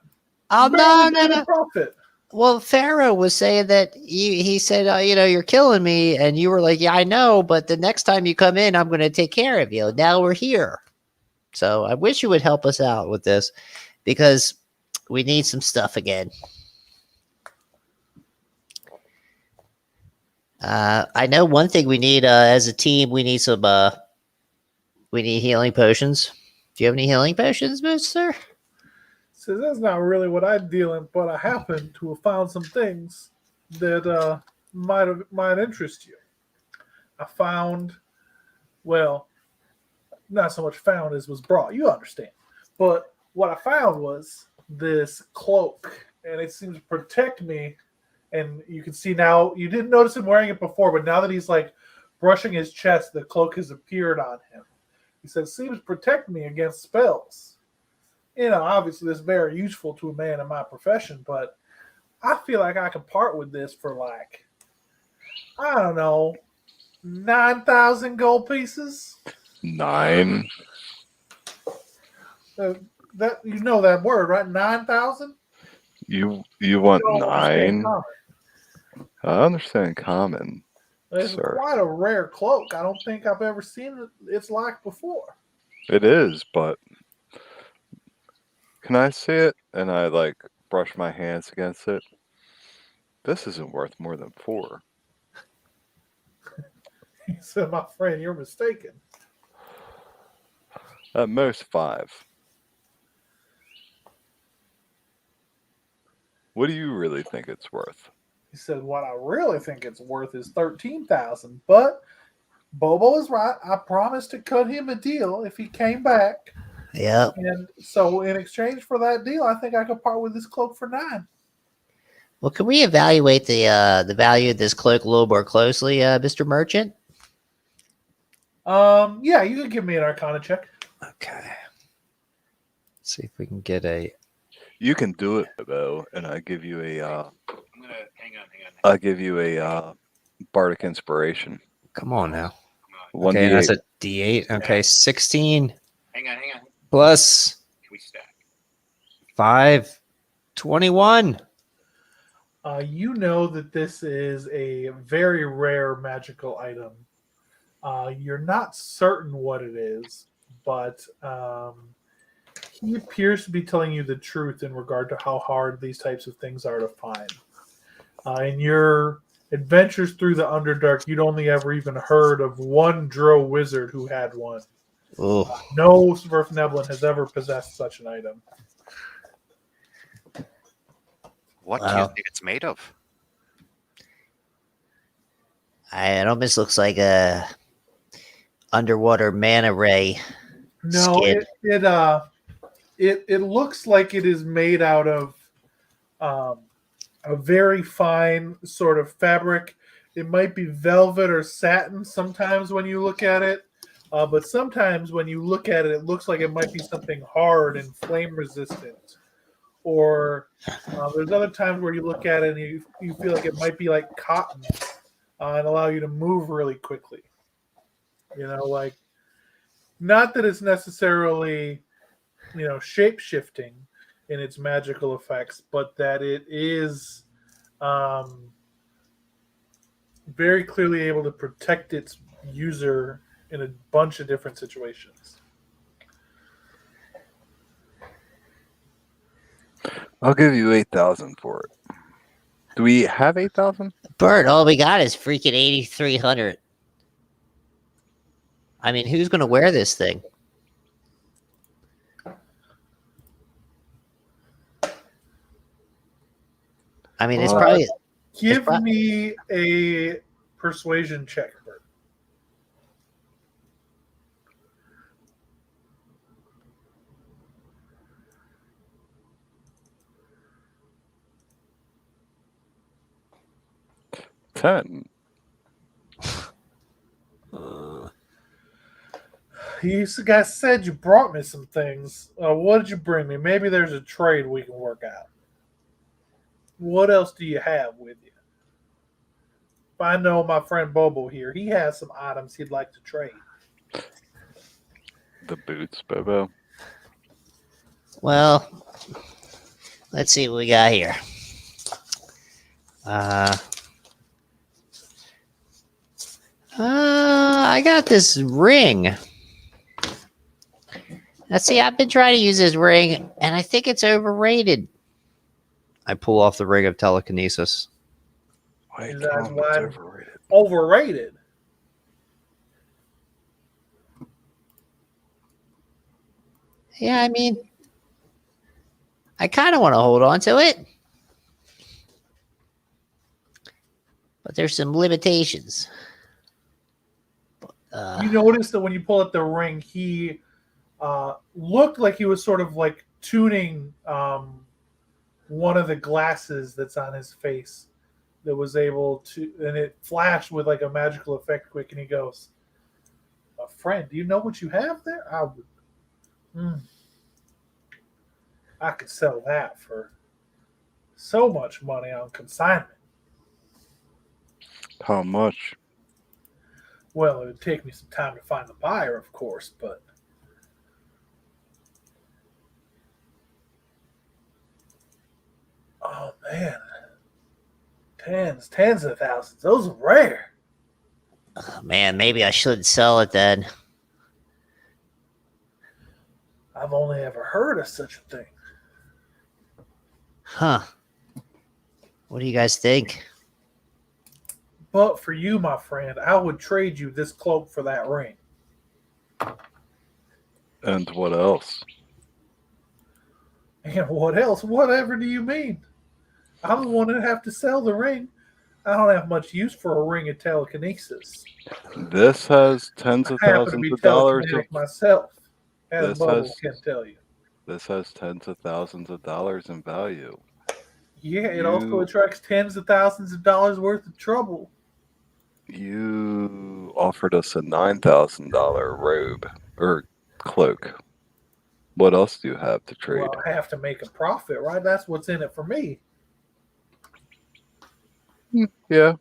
Oh, no, Barely no, made a no. profit. Well, Pharaoh was saying that he said, you're killing me. And you were like, yeah, I know. But the next time you come in, I'm going to take care of you. Now we're here. So I wish you would help us out with this because we need some stuff again. I know one thing we need as a team. We need we need healing potions. Do you have any healing potions, mister? So that's not really what I deal in, but I happen to have found some things that might interest you. I found, well, not so much found as was brought. You understand. But what I found was this cloak, and it seems to protect me. And you can see now, you didn't notice him wearing it before, but now that he's like brushing his chest, the cloak has appeared on him. He said, seems to protect me against spells. Obviously this is very useful to a man in my profession, but I feel like I could part with this for like, I don't know, 9,000 gold pieces. 9. That that word, right? 9,000. You want 9? I understand common. It's sir. quite a rare cloak. I don't think I've ever seen its like before. It is, but can I see it? And I like brush my hands against it. This isn't worth more than 4. He said, my friend, you're mistaken. At most 5. What do you really think it's worth? He said, what I really think it's worth is 13,000. But Bobo is right. I promised to cut him a deal if he came back. Yep. And so in exchange for that deal, I think I could part with this cloak for 9. Well, can we evaluate the value of this cloak a little more closely, Mr. Merchant? Yeah, you can give me an Arcana check. Okay. Let's see if we can get a. You can do it, Bobo, and I give you a. I'm gonna hang on. I'll give you a bardic inspiration. Come on now. 1d8. Okay, that's a D8. Okay, 16 Hang on. plus Can we stack? 5, 21. You know that this is a very rare magical item. You're not certain what it is, but he appears to be telling you the truth in regard to how hard these types of things are to find. In your adventures through the Underdark, you'd only ever even heard of one Drow wizard who had one. Oh, No Svirfneblin has ever possessed such an item. What do you think it's made of? it almost looks like a underwater manta ray. No, Skin. it looks like it is made out of a very fine sort of fabric. It might be velvet or satin sometimes when you look at it, but sometimes when you look at it, it looks like it might be something hard and flame resistant. Or there's other times where you look at it and you feel like it might be like cotton and allow you to move really quickly. Like not that it's necessarily shape shifting in its magical effects, but that it is very clearly able to protect its user in a bunch of different situations. I'll give you 8,000 for it. Do we have 8,000? Bert, all we got is freaking 8,300. I mean, who's going to wear this thing? I mean, it's probably. Give me a persuasion check, Bert. $10. You guys said you brought me some things. What did you bring me? Maybe there's a trade we can work out. What else do you have with you? If I know my friend Bobo here, he has some items he'd like to trade. The boots, Bobo. Well, let's see what we got here. I got this ring. Now, see, I've been trying to use this ring, and I think it's overrated. I pull off the ring of telekinesis. Wait, His eyes Tom, it's wide. overrated. Overrated. Yeah, I mean, I kind of want to hold on to it, but there's some limitations. You notice that when you pull at the ring, he looked like he was sort of like tuning one of the glasses that's on his face that was able to, and it flashed with like a magical effect quick, and he goes, "My friend, do you know what you have there? I could sell that for so much money on consignment. How much? Well, it would take me some time to find the buyer, of course, but oh man, tens of thousands. Those are rare. Man, maybe I shouldn't sell it then. I've only ever heard of such a thing. Huh. What do you guys think? But for you, my friend, I would trade you this cloak for that ring. And what else? And what else? Whatever do you mean? I'm the one that have to sell the ring. I don't have much use for a ring of telekinesis. This has tens of I happen to thousands be of dollars. telekinetic myself, as This Bubbles has- can tell you. This has tens of thousands of dollars in value. Yeah, it also You- attracts tens of thousands of dollars worth of trouble. You offered us a $9,000 robe or cloak. What else do you have to trade? Well, I have to make a profit, right? That's what's in it for me. Yeah,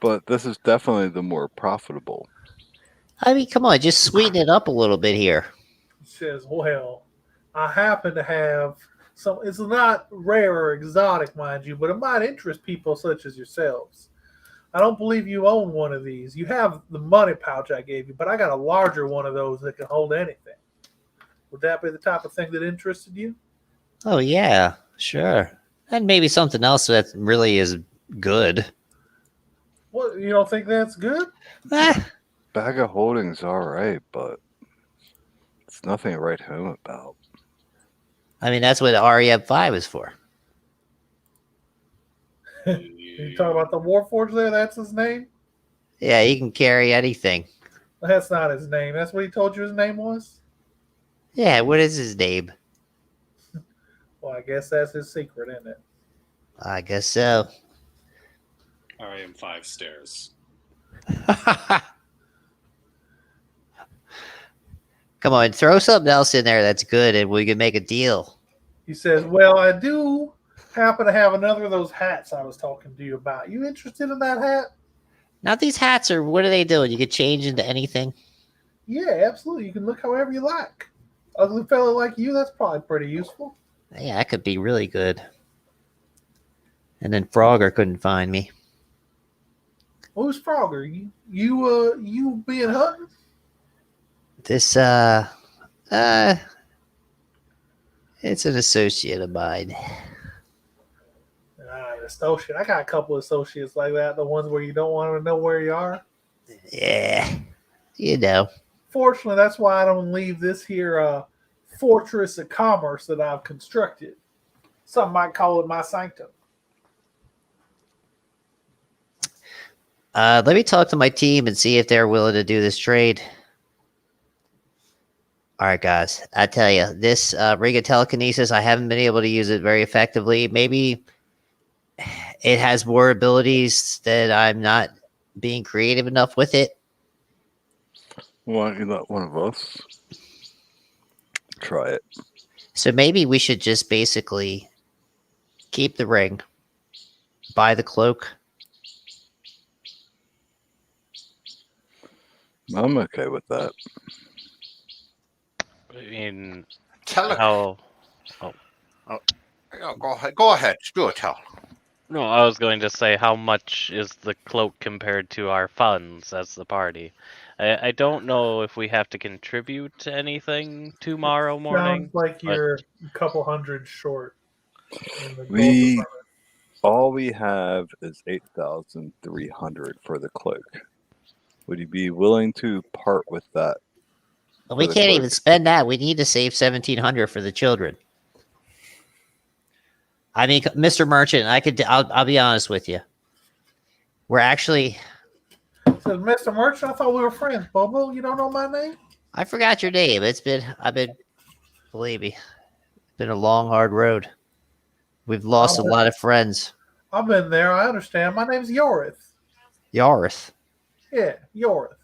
but this is definitely the more profitable. I mean, come on, just sweeten it up a little bit here. He says, well, I happen to have some, it's not rare or exotic, mind you, but it might interest people such as yourselves. I don't believe you own one of these. You have the money pouch I gave you, but I got a larger one of those that can hold anything. Would that be the type of thing that interested you? Oh, yeah, sure. And maybe something else that really is good. What, you don't think that's good? Eh, Bag of holding's all right, but it's nothing to write home about. I mean, that's what REM 5 is for. You talking about the Warforged there? That's his name? Yeah, you can carry anything. That's not his name. That's what he told you his name was? Yeah, what is his name? Well, I guess that's his secret, isn't it? I guess so. REM 5 stairs. Come on, throw something else in there that's good and we can make a deal. He says, well, I do happen to have another of those hats I was talking to you about. You interested in that hat? Now, these hats are, what are they doing? You could change into anything. Yeah, absolutely. You can look however you like. Ugly fella like you, that's probably pretty useful. Yeah, that could be really good. And then Frogger couldn't find me. Who's Frogger? You being hunting? This, it's an associate of mine. Associate. I got a couple of associates like that. The ones where you don't want to know where you are. Yeah, you know. Fortunately, that's why I don't leave this here fortress of commerce that I've constructed. Some might call it my sanctum. Let me talk to my team and see if they're willing to do this trade. All right, guys. I tell you, this ring of telekinesis, I haven't been able to use it very effectively. Maybe it has more abilities that I'm not being creative enough with it. Why don't you let one of us try it? So maybe we should just basically keep the ring, buy the cloak. I'm okay with that. I mean, Tell how? go ahead. Do it, tell. No, I was going to say, how much is the cloak compared to our funds as the party? I don't know if we have to contribute anything tomorrow morning. Sounds like but you're a couple hundred short in the gold We department. all we have is 8,300 for the cloak. Would you be willing to part with that? We the can't cloak. even spend that. We need to save 1,700 for the children. I mean, Mr. Merchant, I'll be honest with you. We're actually, Says Mr. Merchant, I thought we were friends. Bobo, you don't know my name? I forgot your name. Believe me, it's been a long, hard road. We've lost a lot of friends. I've been there. I understand. My name's Yorith. Yarith. Yeah, Yorith.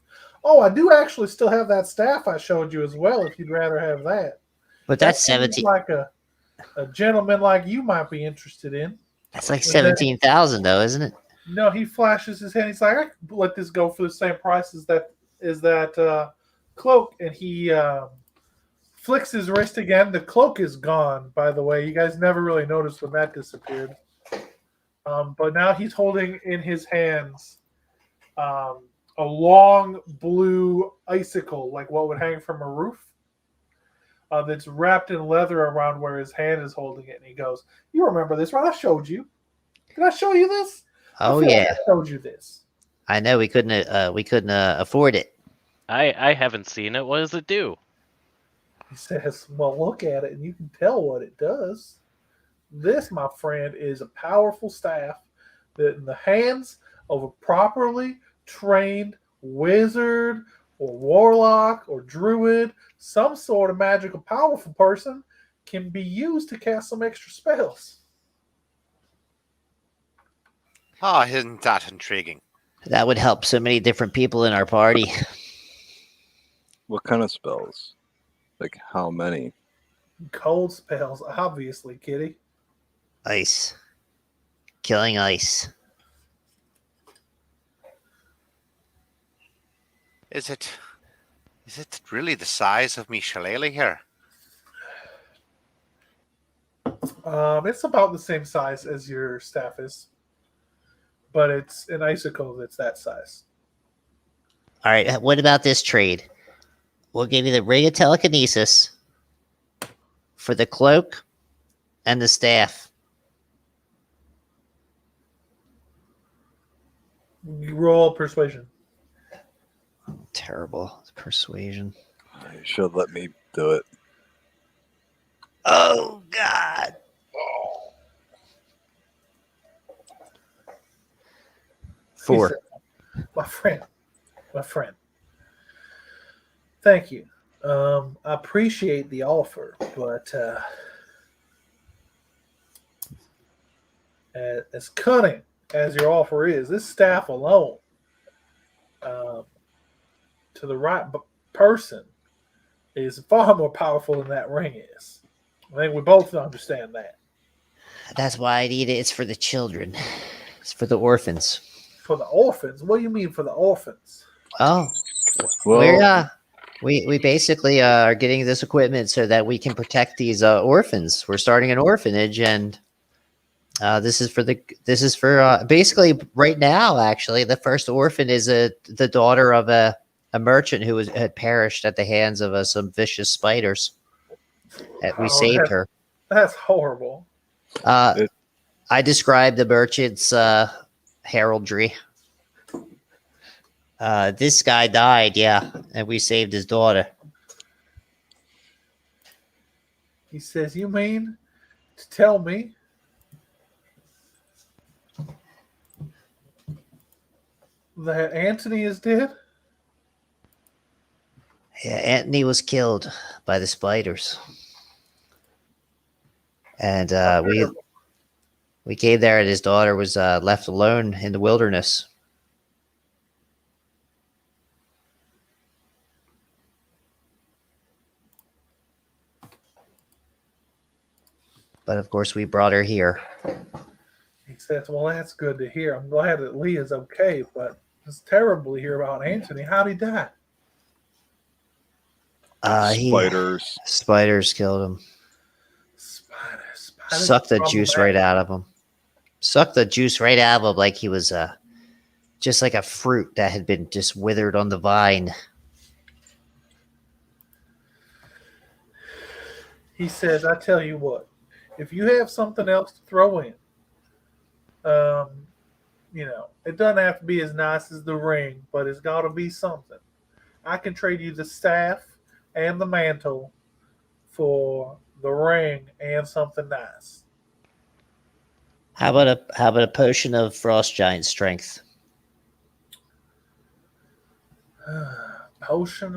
Oh, I do actually still have that staff I showed you as well. If you'd rather have that. But that's That seems 17. like a gentleman like you might be interested in. That's like 17,000, though, isn't it? No, he flashes his hand. He's like, I can let this go for the same price as that cloak, and he flicks his wrist again. The cloak is gone, by the way. You guys never really noticed when that disappeared. But now he's holding in his hands a long blue icicle, like what would hang from a roof, that's wrapped in leather around where his hand is holding it. And he goes, "You remember this, right? I showed you. Did I show you this? Oh, I feel like yeah. I showed you this." I know we couldn't afford it. I haven't seen it. What does it do? He says, "Well, look at it, and you can tell what it does. This, my friend, is a powerful staff that, in the hands of a properly trained wizard or warlock or druid, some sort of magical, powerful person, can be used to cast some extra spells." Ah, isn't that intriguing? That would help so many different people in our party. What kind of spells? Like how many? Cold spells, obviously, kitty. Ice. Killing ice. Is it really the size of me shillelagh here? It's about the same size as your staff is, but it's an icicle that's that size. All right. What about this trade? We'll give you the ring of telekinesis for the cloak and the staff. You roll persuasion. Terrible persuasion. You should let me do it. Oh God. Four. He said, my friend. Thank you. I appreciate the offer, but as cunning as your offer is, this staff alone, to the right person, is far more powerful than that ring is. I think we both understand that. That's why I need it. It's for the children. It's for the orphans. For the orphans? What do you mean for the orphans? Oh, Well, we basically are getting this equipment so that we can protect these orphans. We're starting an orphanage, and this is for basically right now. Actually, the first orphan is the daughter of a merchant who had perished at the hands of some vicious spiders. We saved her. That's horrible. I described the merchant's heraldry. This guy died, yeah, and we saved his daughter. He says, "You mean to tell me that Anthony is dead?" Yeah, Anthony was killed by the spiders, and we came there, and his daughter was left alone in the wilderness. But of course, we brought her here. He says, "Well, that's good to hear. I'm glad that Leah's okay, but it's terrible to hear about Anthony. How'd he die?" Spiders killed him. Spiders Sucked the are juice right out of him. suck the juice right out of him like he was just like a fruit that had been just withered on the vine. He says, I tell you what, if you have something else to throw in, it doesn't have to be as nice as the ring, but it's got to be something. I can trade you the staff and the mantle for the ring and something nice. How about a potion of frost giant strength?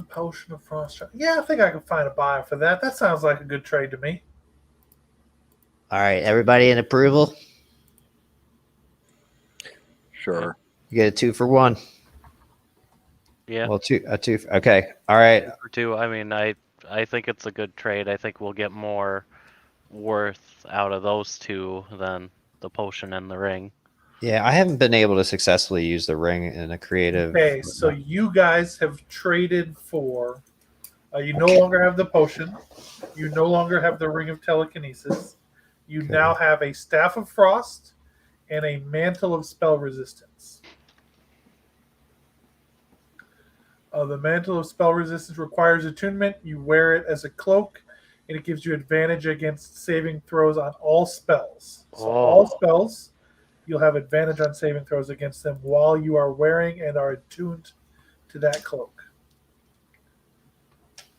Potion of frost. Yeah, I think I can find a buyer for that. That sounds like a good trade to me. All right, everybody in approval? Sure. You get a 2 for 1. Yeah. Well, a two. Okay. All right. For 2, I mean, I think it's a good trade. I think we'll get more worth out of those 2 than the potion and the ring. Yeah, I haven't been able to successfully use the ring in a creative. Okay, so you guys have traded for. You no longer have the potion. You no longer have the ring of telekinesis. You now have a staff of frost and a mantle of spell resistance. The mantle of spell resistance requires attunement. You wear it as a cloak, and it gives you advantage against saving throws on all spells. So all spells, you'll have advantage on saving throws against them while you are wearing and are attuned to that cloak.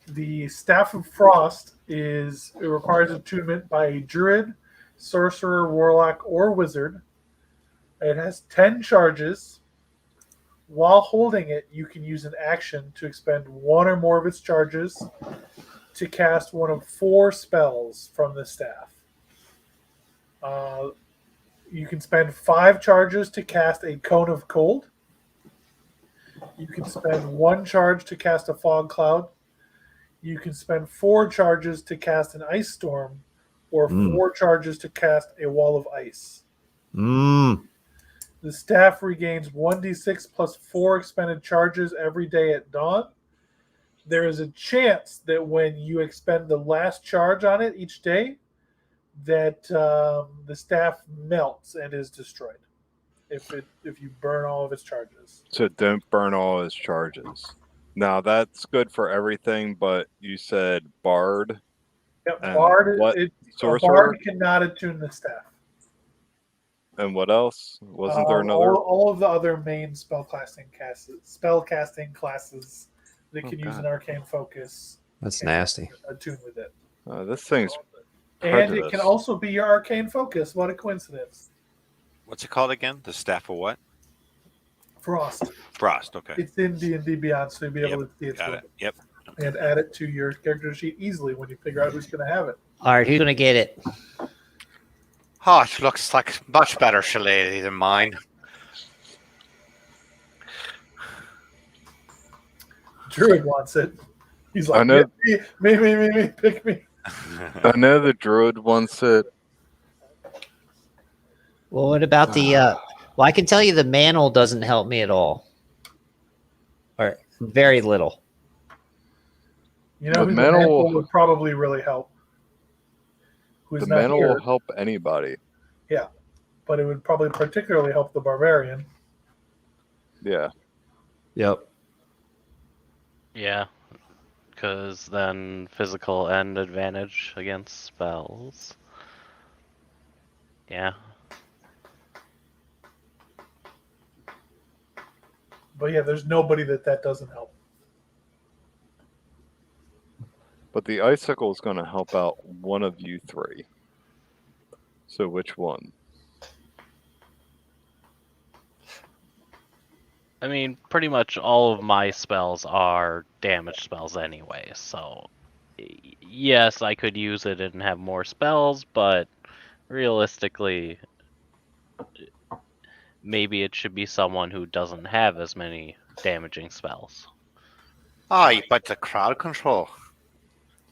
The Staff of Frost it requires attunement by a druid, sorcerer, warlock, or wizard. It has 10 charges. While holding it, you can use an action to expend 1 or more of its charges to cast one of 4 spells from the staff. You can spend 5 charges to cast a Cone of Cold. You can spend 1 charge to cast a Fog Cloud. You can spend 4 charges to cast an Ice Storm, or 4 charges to cast a Wall of Ice. The staff regains 1d6 plus 4 expended charges every day at dawn. There is a chance that when you expend the last charge on it each day, that the staff melts and is destroyed if you burn all of its charges. So don't burn all his charges. Now that's good for everything, but you said bard. Yep, And bard. what? A Sorcerer? bard cannot attune the staff. And what else? Wasn't there another? All of the other main spellcasting classes that can use Okay. an arcane focus. That's can nasty. Attune with it. This thing's And it prejudice. can also be your arcane focus. What a coincidence. What's it called again? The staff of what? Frost. Frost. Okay. It's in D&D Beyond, so you'll be able to see its Got it. Yep. and add it to your character sheet easily when you figure out who's going to have it. All right, who's gonna get it? Oh, it looks like much better shillelagh than mine. Druid wants it. He's like, I know- "Yeah, me, pick me. I know the druid wants it. Well, what about the? Well, I can tell you the mantle doesn't help me at all, or very little. You know, The who mantle- mantle would probably really help. Who's The not mantle here, will help anybody. but it would probably particularly help the barbarian. Yeah. Yep. Yeah, because then physical and advantage against spells. Yeah. But yeah, there's nobody that doesn't help. But the icicle is going to help out one of you 3. So which one? I mean, pretty much all of my spells are damage spells anyway, so yes, I could use it and have more spells, but realistically, maybe it should be someone who doesn't have as many damaging spells. But the crowd control,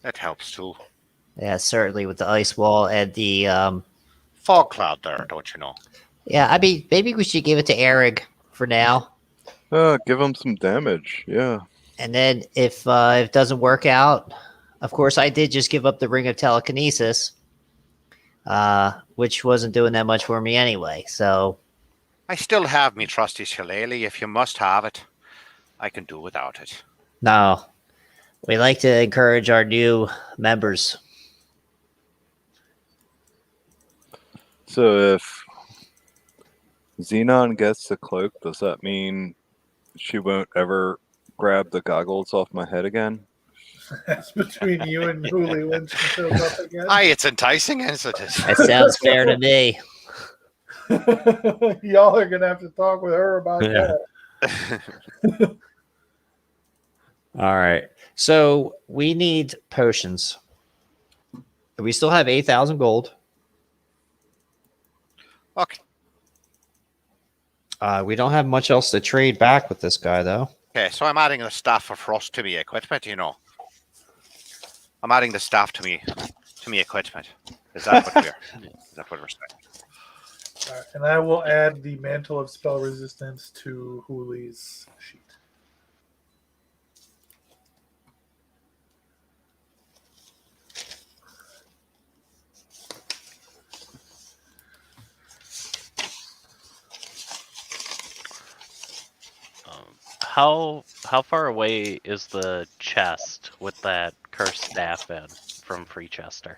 that helps too. Yeah, certainly with the ice wall and the. Fog cloud there, don't you know? Yeah, I mean, maybe we should give it to Eric for now, Give him some damage. Yeah. and then if it doesn't work out, of course, I did just give up the ring of telekinesis. which wasn't doing that much for me anyway. So I still have me trusty shillelagh. If you must have it, I can do without it. no, we like to encourage our new members. So if Xenon gets the cloak, does that mean she won't ever grab the goggles off my head again? That's between you and Huli when she shows up again. Aye, it's enticing, isn't it? That sounds fair to me. Y'all are gonna have to talk with her about Yeah. that. All right. So we need potions. We still have 8,000 gold. Okay. We don't have much else to trade back with this guy, though. Okay, so I'm adding the staff of frost to me equipment. I'm adding the staff to me equipment. Is that what we're saying? All right, and I will add the mantle of spell resistance to Huli's sheet. How far away is the chest with that cursed staff in from Freechester?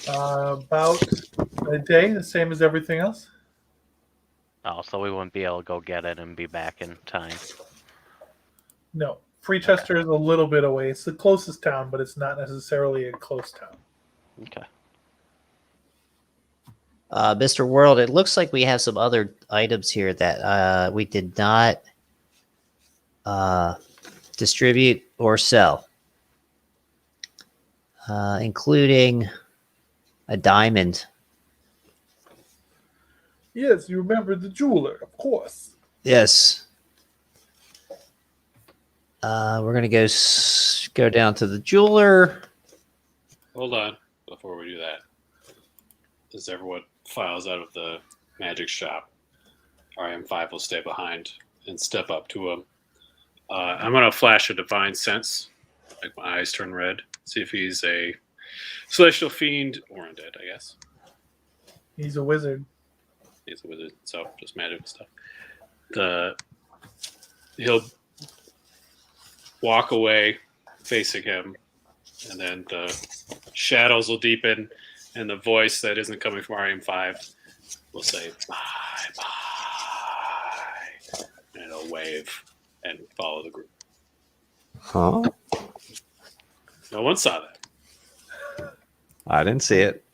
About a day, the same as everything else. Oh, so we wouldn't be able to go get it and be back in time. No, Freechester is a little bit away. It's the closest town, but it's not necessarily a close town. Okay. Mr. World, it looks like we have some other items here that we did not distribute or sell, including a diamond. Yes, you remember the jeweler, of course. Yes. We're gonna go down to the jeweler. Hold on before we do that. As everyone files out of the magic shop, RM5 will stay behind and step up to him. I'm going to flash a divine sense, make my eyes turn red, see if he's a celestial fiend or undead, I guess. He's a wizard. He's a wizard, so just magic stuff. He'll walk away facing him, and then the shadows will deepen, and the voice that isn't coming from RM5 will say, bye, bye, and it'll wave and follow the group. Huh? No one saw that. I didn't see it.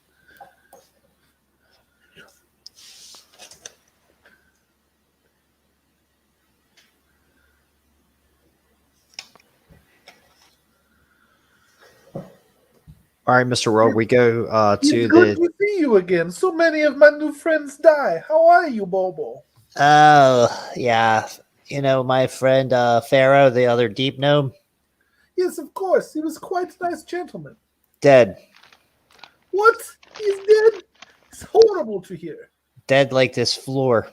All right, Mr. World, we go to It's good to see you again. So many of my new friends die. How are you, Bobo? Oh, yeah. You know, my friend Pharaoh, the other deep gnome, Yes, of course. He was quite a nice gentleman. dead. What? He's dead? It's horrible to hear. Dead like this floor.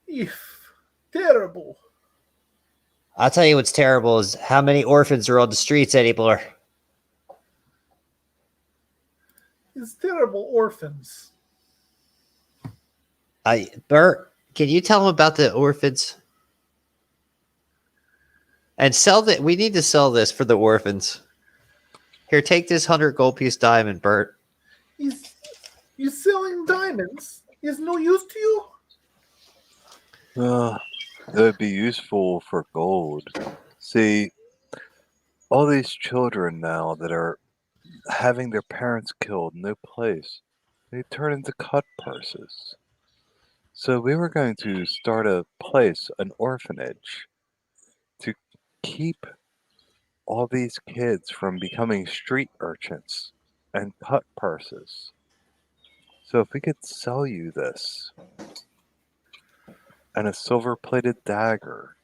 If terrible. I'll tell you what's terrible is how many orphans are on the streets anymore. It's terrible orphans. Bert, can you tell him about the orphans? And sell that. We need to sell this for the orphans. Here, take this 100 gold piece diamond, Bert. You're selling diamonds? Is no use to you? It would be useful for gold. See, all these children now that are having their parents killed, no place, they turn into cut purses. So we were going to start a place, an orphanage, to keep all these kids from becoming street urchins and cut purses. So if we could sell you this and a silver-plated dagger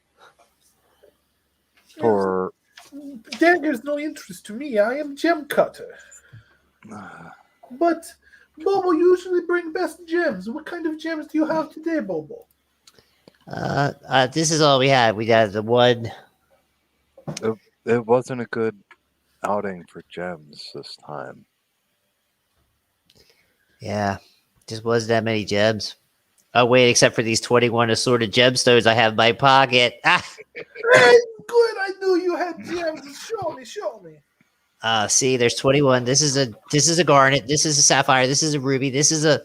for Dagger's no interest to me. I am gem cutter. But Bobo usually bring best gems. What kind of gems do you have today, Bobo? This is all we had. We had the one. it wasn't a good outing for gems this time. Yeah, just wasn't that many gems. Oh wait, except for these 21 assorted gemstones I have in my pocket. Ah, Hey, good. I knew you had gems. Show me. see, there's 21. This is a garnet. This is a sapphire. This is a ruby. This is a.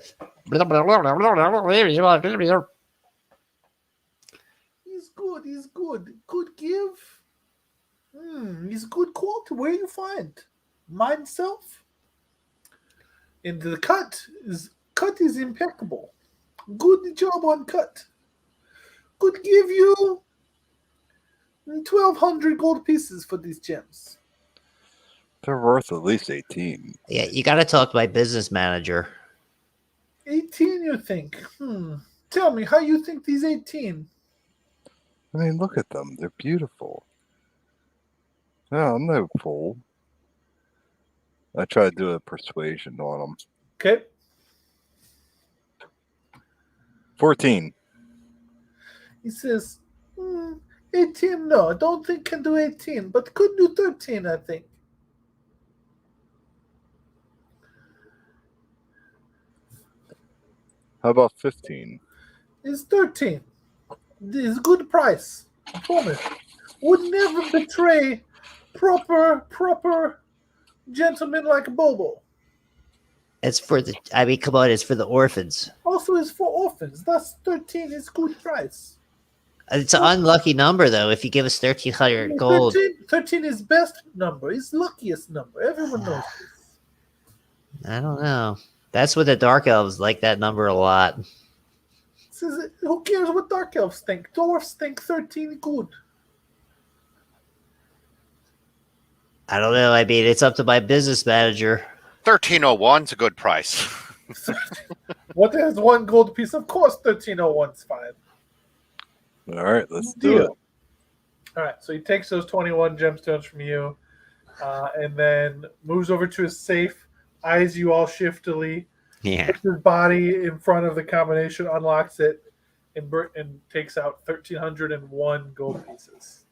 He's good. He's good. Good give. He's good quality. Where you find? Mine self. And the cut is impeccable. Good job on cut. Could give you 1,200 gold pieces for these gems. They're worth at least 18. Yeah, you got to talk to my business manager. 18, you think? Tell me how you think these 18. I mean, look at them. They're beautiful. No, I'm no fool. I try to do a persuasion on them. Okay. 14. He says, 18, no, I don't think can do 18, but could do 13, I think. How about 15? It's 13. It's good price. I promise. Would never betray proper gentleman like Bobo. It's for the. I mean, come on, it's for the orphans. Also, it's for orphans. That's 13 is good price. It's an unlucky number though. If you give us 1,300 gold, 13 is best number. It's luckiest number. Everyone knows this. I don't know. That's what the dark elves like that number a lot. Says, who cares what dark elves think? Dwarfs think 13 good. I don't know. I mean, it's up to my business manager. 1301's a good price. What has one gold piece? Of course, 1301's fine. All right, let's do it. All right, so he takes those 21 gemstones from you, and then moves over to his safe, eyes you all shiftily, Yeah. puts his body in front of the combination, unlocks it, and takes out 1,301 gold pieces.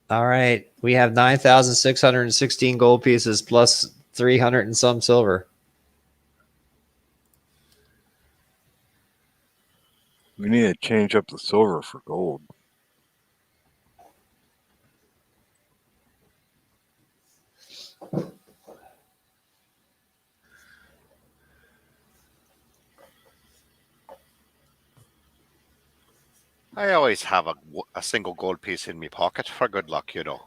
All right. We have 9,616 gold pieces plus 300 and some silver. We need to change up the silver for gold. I always have a single gold piece in my pocket for good luck, you know.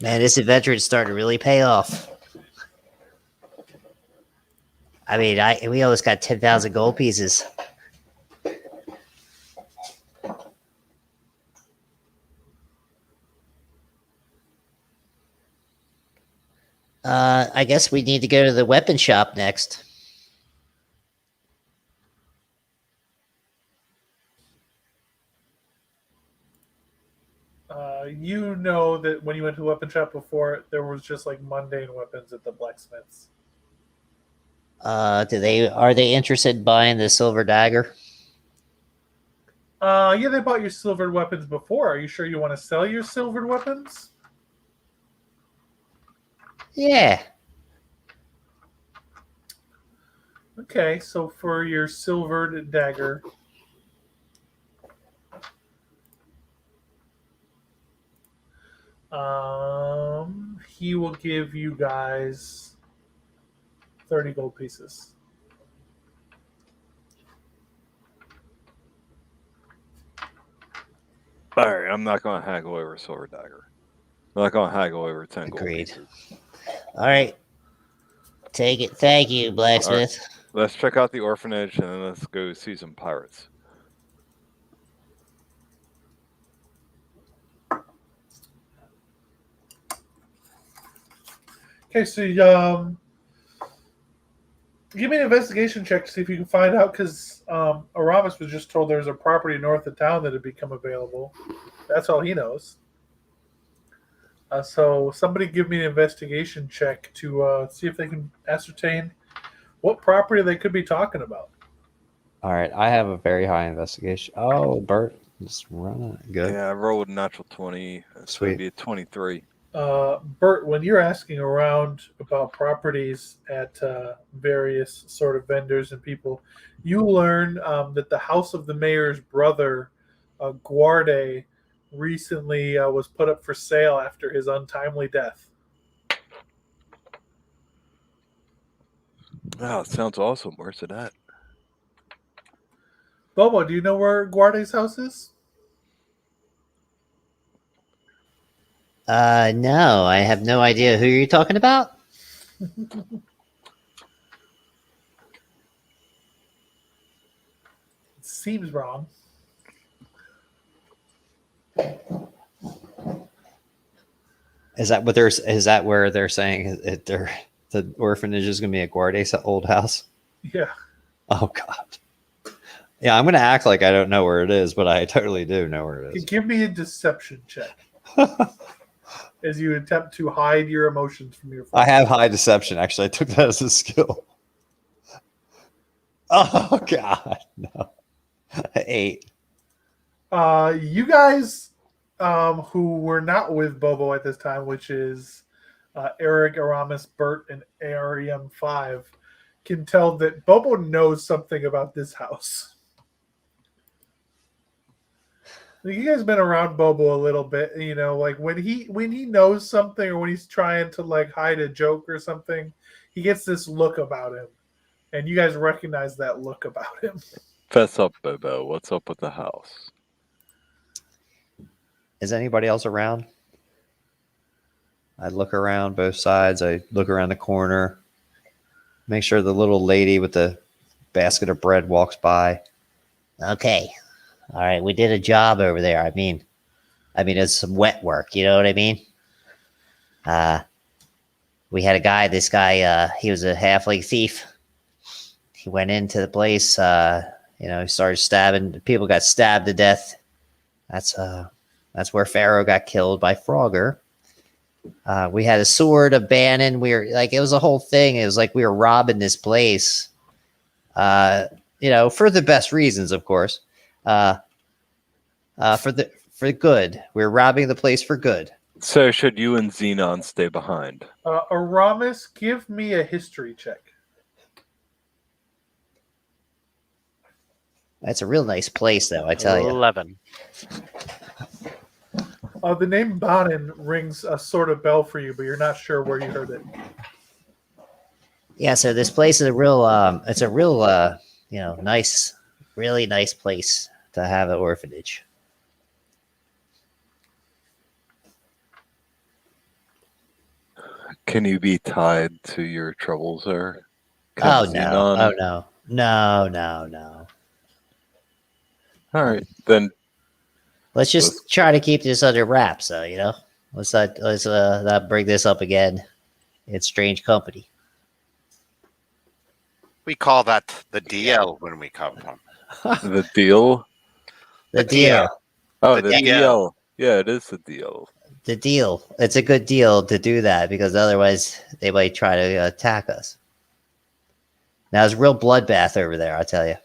Man, this adventure is starting to really pay off. I mean, we almost got 10,000 gold pieces. I guess we need to go to the weapon shop next. You know that when you went to the weapon shop before, there was just like mundane weapons at the blacksmiths. Are they interested in buying the silver dagger? Yeah, they bought your silvered weapons before. Are you sure you want to sell your silvered weapons? Yeah. Okay, so for your silvered dagger, he will give you guys 30 gold pieces. All right, I'm not going to haggle over a silver dagger. I'm not going to haggle over 10 gold Agreed. pieces. All right. Take it. Thank you, blacksmith. Let's check out the orphanage and then let's go see some pirates. Okay, so give me an investigation check to see if you can find out, because Aramis was just told there's a property north of town that had become available. That's all he knows. So somebody give me an investigation check to see if they can ascertain what property they could be talking about. All right. I have a very high investigation. Oh, Bert, just running. Good. Yeah, I rolled a natural 20. It's going Sweet. to be a 23. Bert, when you're asking around about properties at various sort of vendors and people, you learn that the house of the mayor's brother, Guarde, recently was put up for sale after his untimely death. Wow, sounds awesome. Where's it at? Bobo, do you know where Guarde's house is? No, I have no idea who you're talking about. It seems wrong. Is that what there's? Is that where they're saying the orphanage is going to be a Guarde's old house? Yeah. Oh God. Yeah, I'm going to act like I don't know where it is, but I totally do know where it is. Give me a deception check as you attempt to hide your emotions from your I have high deception. Actually, I took that as a skill. Oh God, no. 8. You guys who were not with Bobo at this time, which is Eric, Aramis, Bert, and AREM5, can tell that Bobo knows something about this house. You guys been around Bobo a little bit, you know, like when he knows something or when he's trying to like hide a joke or something, he gets this look about him, and you guys recognize that look about him. Fess up, Bobo. What's up with the house? Is anybody else around? I look around both sides. I look around the corner. Make sure the little lady with the basket of bread walks by. Okay. All right, we did a job over there. I mean, it's some wet work. You know what I mean? We had a guy. This guy, he was a halfling thief. He went into the place. He started stabbing. People got stabbed to death. That's where Pharaoh got killed by Frogger. We had a sword of Bannon. We were like, it was a whole thing. It was like we were robbing this place. For the best reasons, of course. For good. We're robbing the place for good. So should you and Xenon stay behind? Aramis, give me a history check. That's a real nice place, though, I tell you. 11. The name Bannon rings a sort of bell for you, but you're not sure where you heard it. Yeah, so this place is a real, nice, really nice place to have an orphanage. Can you be tied to your troubles there? Oh, no. No. All right, then. Let's just try to keep this under wraps, Let's not bring this up again. It's strange company. We call that the DL when we come home. The deal? The deal. Oh, The the DL. deal. Yeah, it is the deal. The deal. It's a good deal to do that because otherwise they might try to attack us. Now it's a real bloodbath over there, I tell you.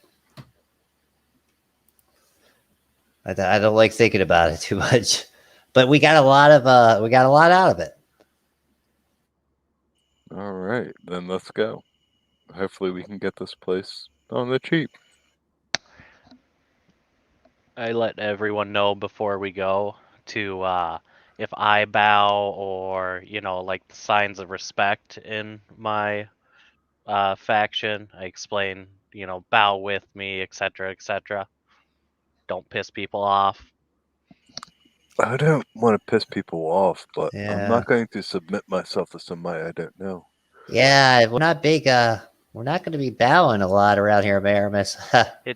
I don't like thinking about it too much, but we got a lot out of it. All right, then let's go. Hopefully we can get this place on the cheap. I let everyone know before we go to if I bow or like the signs of respect in my faction. I explain, bow with me, etc., etc. Don't piss people off. I don't want to piss people off, but Yeah. I'm not going to submit myself to somebody I don't know. Yeah, we're not big. We're not going to be bowing a lot around here, Aramis. We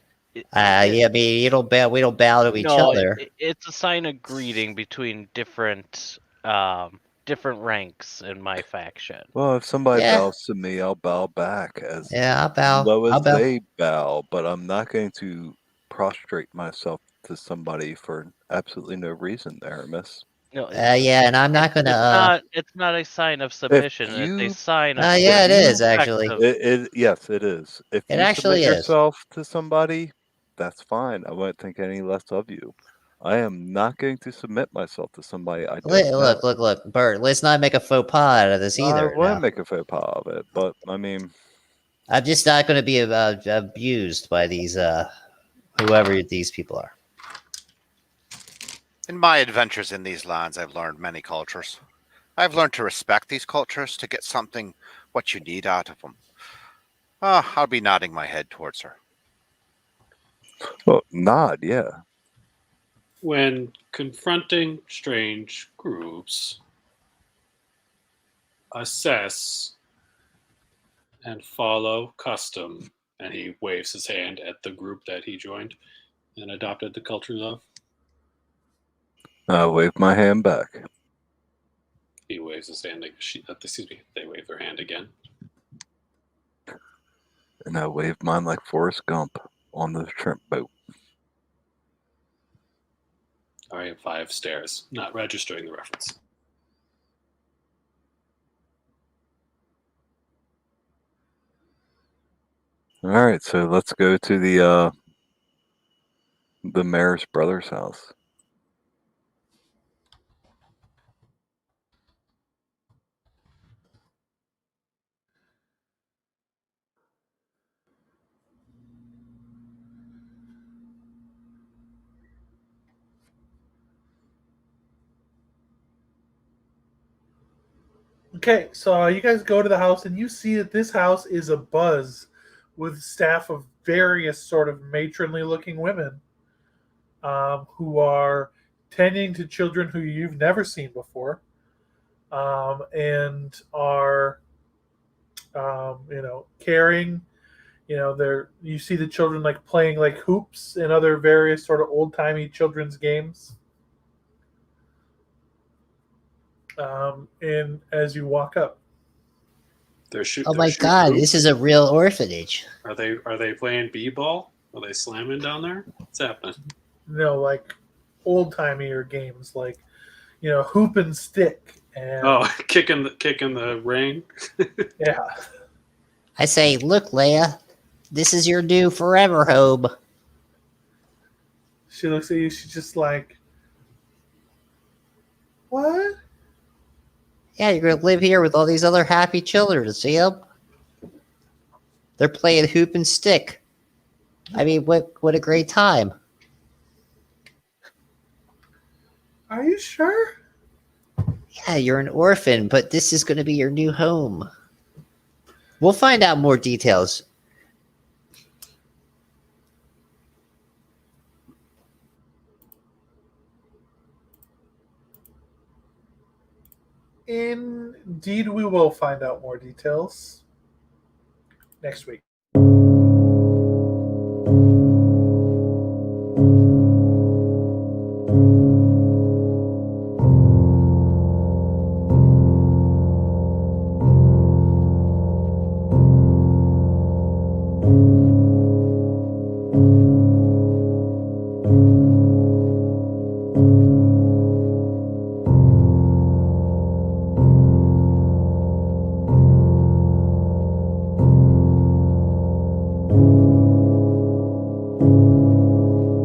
don't bow to each other. It's a sign of greeting between different ranks in my faction. Well, if somebody Yeah. bows to me, I'll bow back as Yeah, I'll bow. low as I'll bow. they bow, but I'm not going to prostrate myself to somebody for absolutely no reason, Aramis. No, Yeah, and I'm not going to. it's not a sign of submission. you- It's a sign of. Yeah, it is, respect actually. of- Yes, it is. If It you actually submit is. yourself to somebody, that's fine. I won't think any less of you. I am not going to submit myself to somebody I don't know. Look, Bert. Let's not make a faux pas out of this I either. want now. to make a faux pas of it, but I mean, I'm just not going to be abused by these whoever these people are. In my adventures in these lands, I've learned many cultures. I've learned to respect these cultures to get something what you need out of them. I'll be nodding my head towards her. well, nod, yeah. When confronting strange groups, assess and follow custom. And he waves his hand at the group that he joined and adopted the culture of. I wave my hand back. He waves his hand. They wave their hand again. And I wave mine like Forrest Gump on the shrimp boat. All right, 5 stares, not registering the reference. All right, so let's go to the mayor's brother's house. Okay, so you guys go to the house and you see that this house is abuzz with staff of various sort of matronly looking women who are tending to children who you've never seen before and are, caring. You see the children like playing like hoops and other various sort of old timey children's games. And as you walk up, Oh my God, this is a real orphanage. Are they playing b-ball? Are they slamming down there? What's happening? Like old timey games, like hoop and stick. And Oh, kicking the ring. yeah, I say, look, Leia, this is your new forever home. she looks at you. She's just like, "What?" Yeah, you're going to live here with all these other happy children. See them? They're playing hoop and stick. I mean, what a great time. Are you sure? Yeah, you're an orphan, but this is going to be your new home. We'll find out more details. Indeed, we will find out more details next week.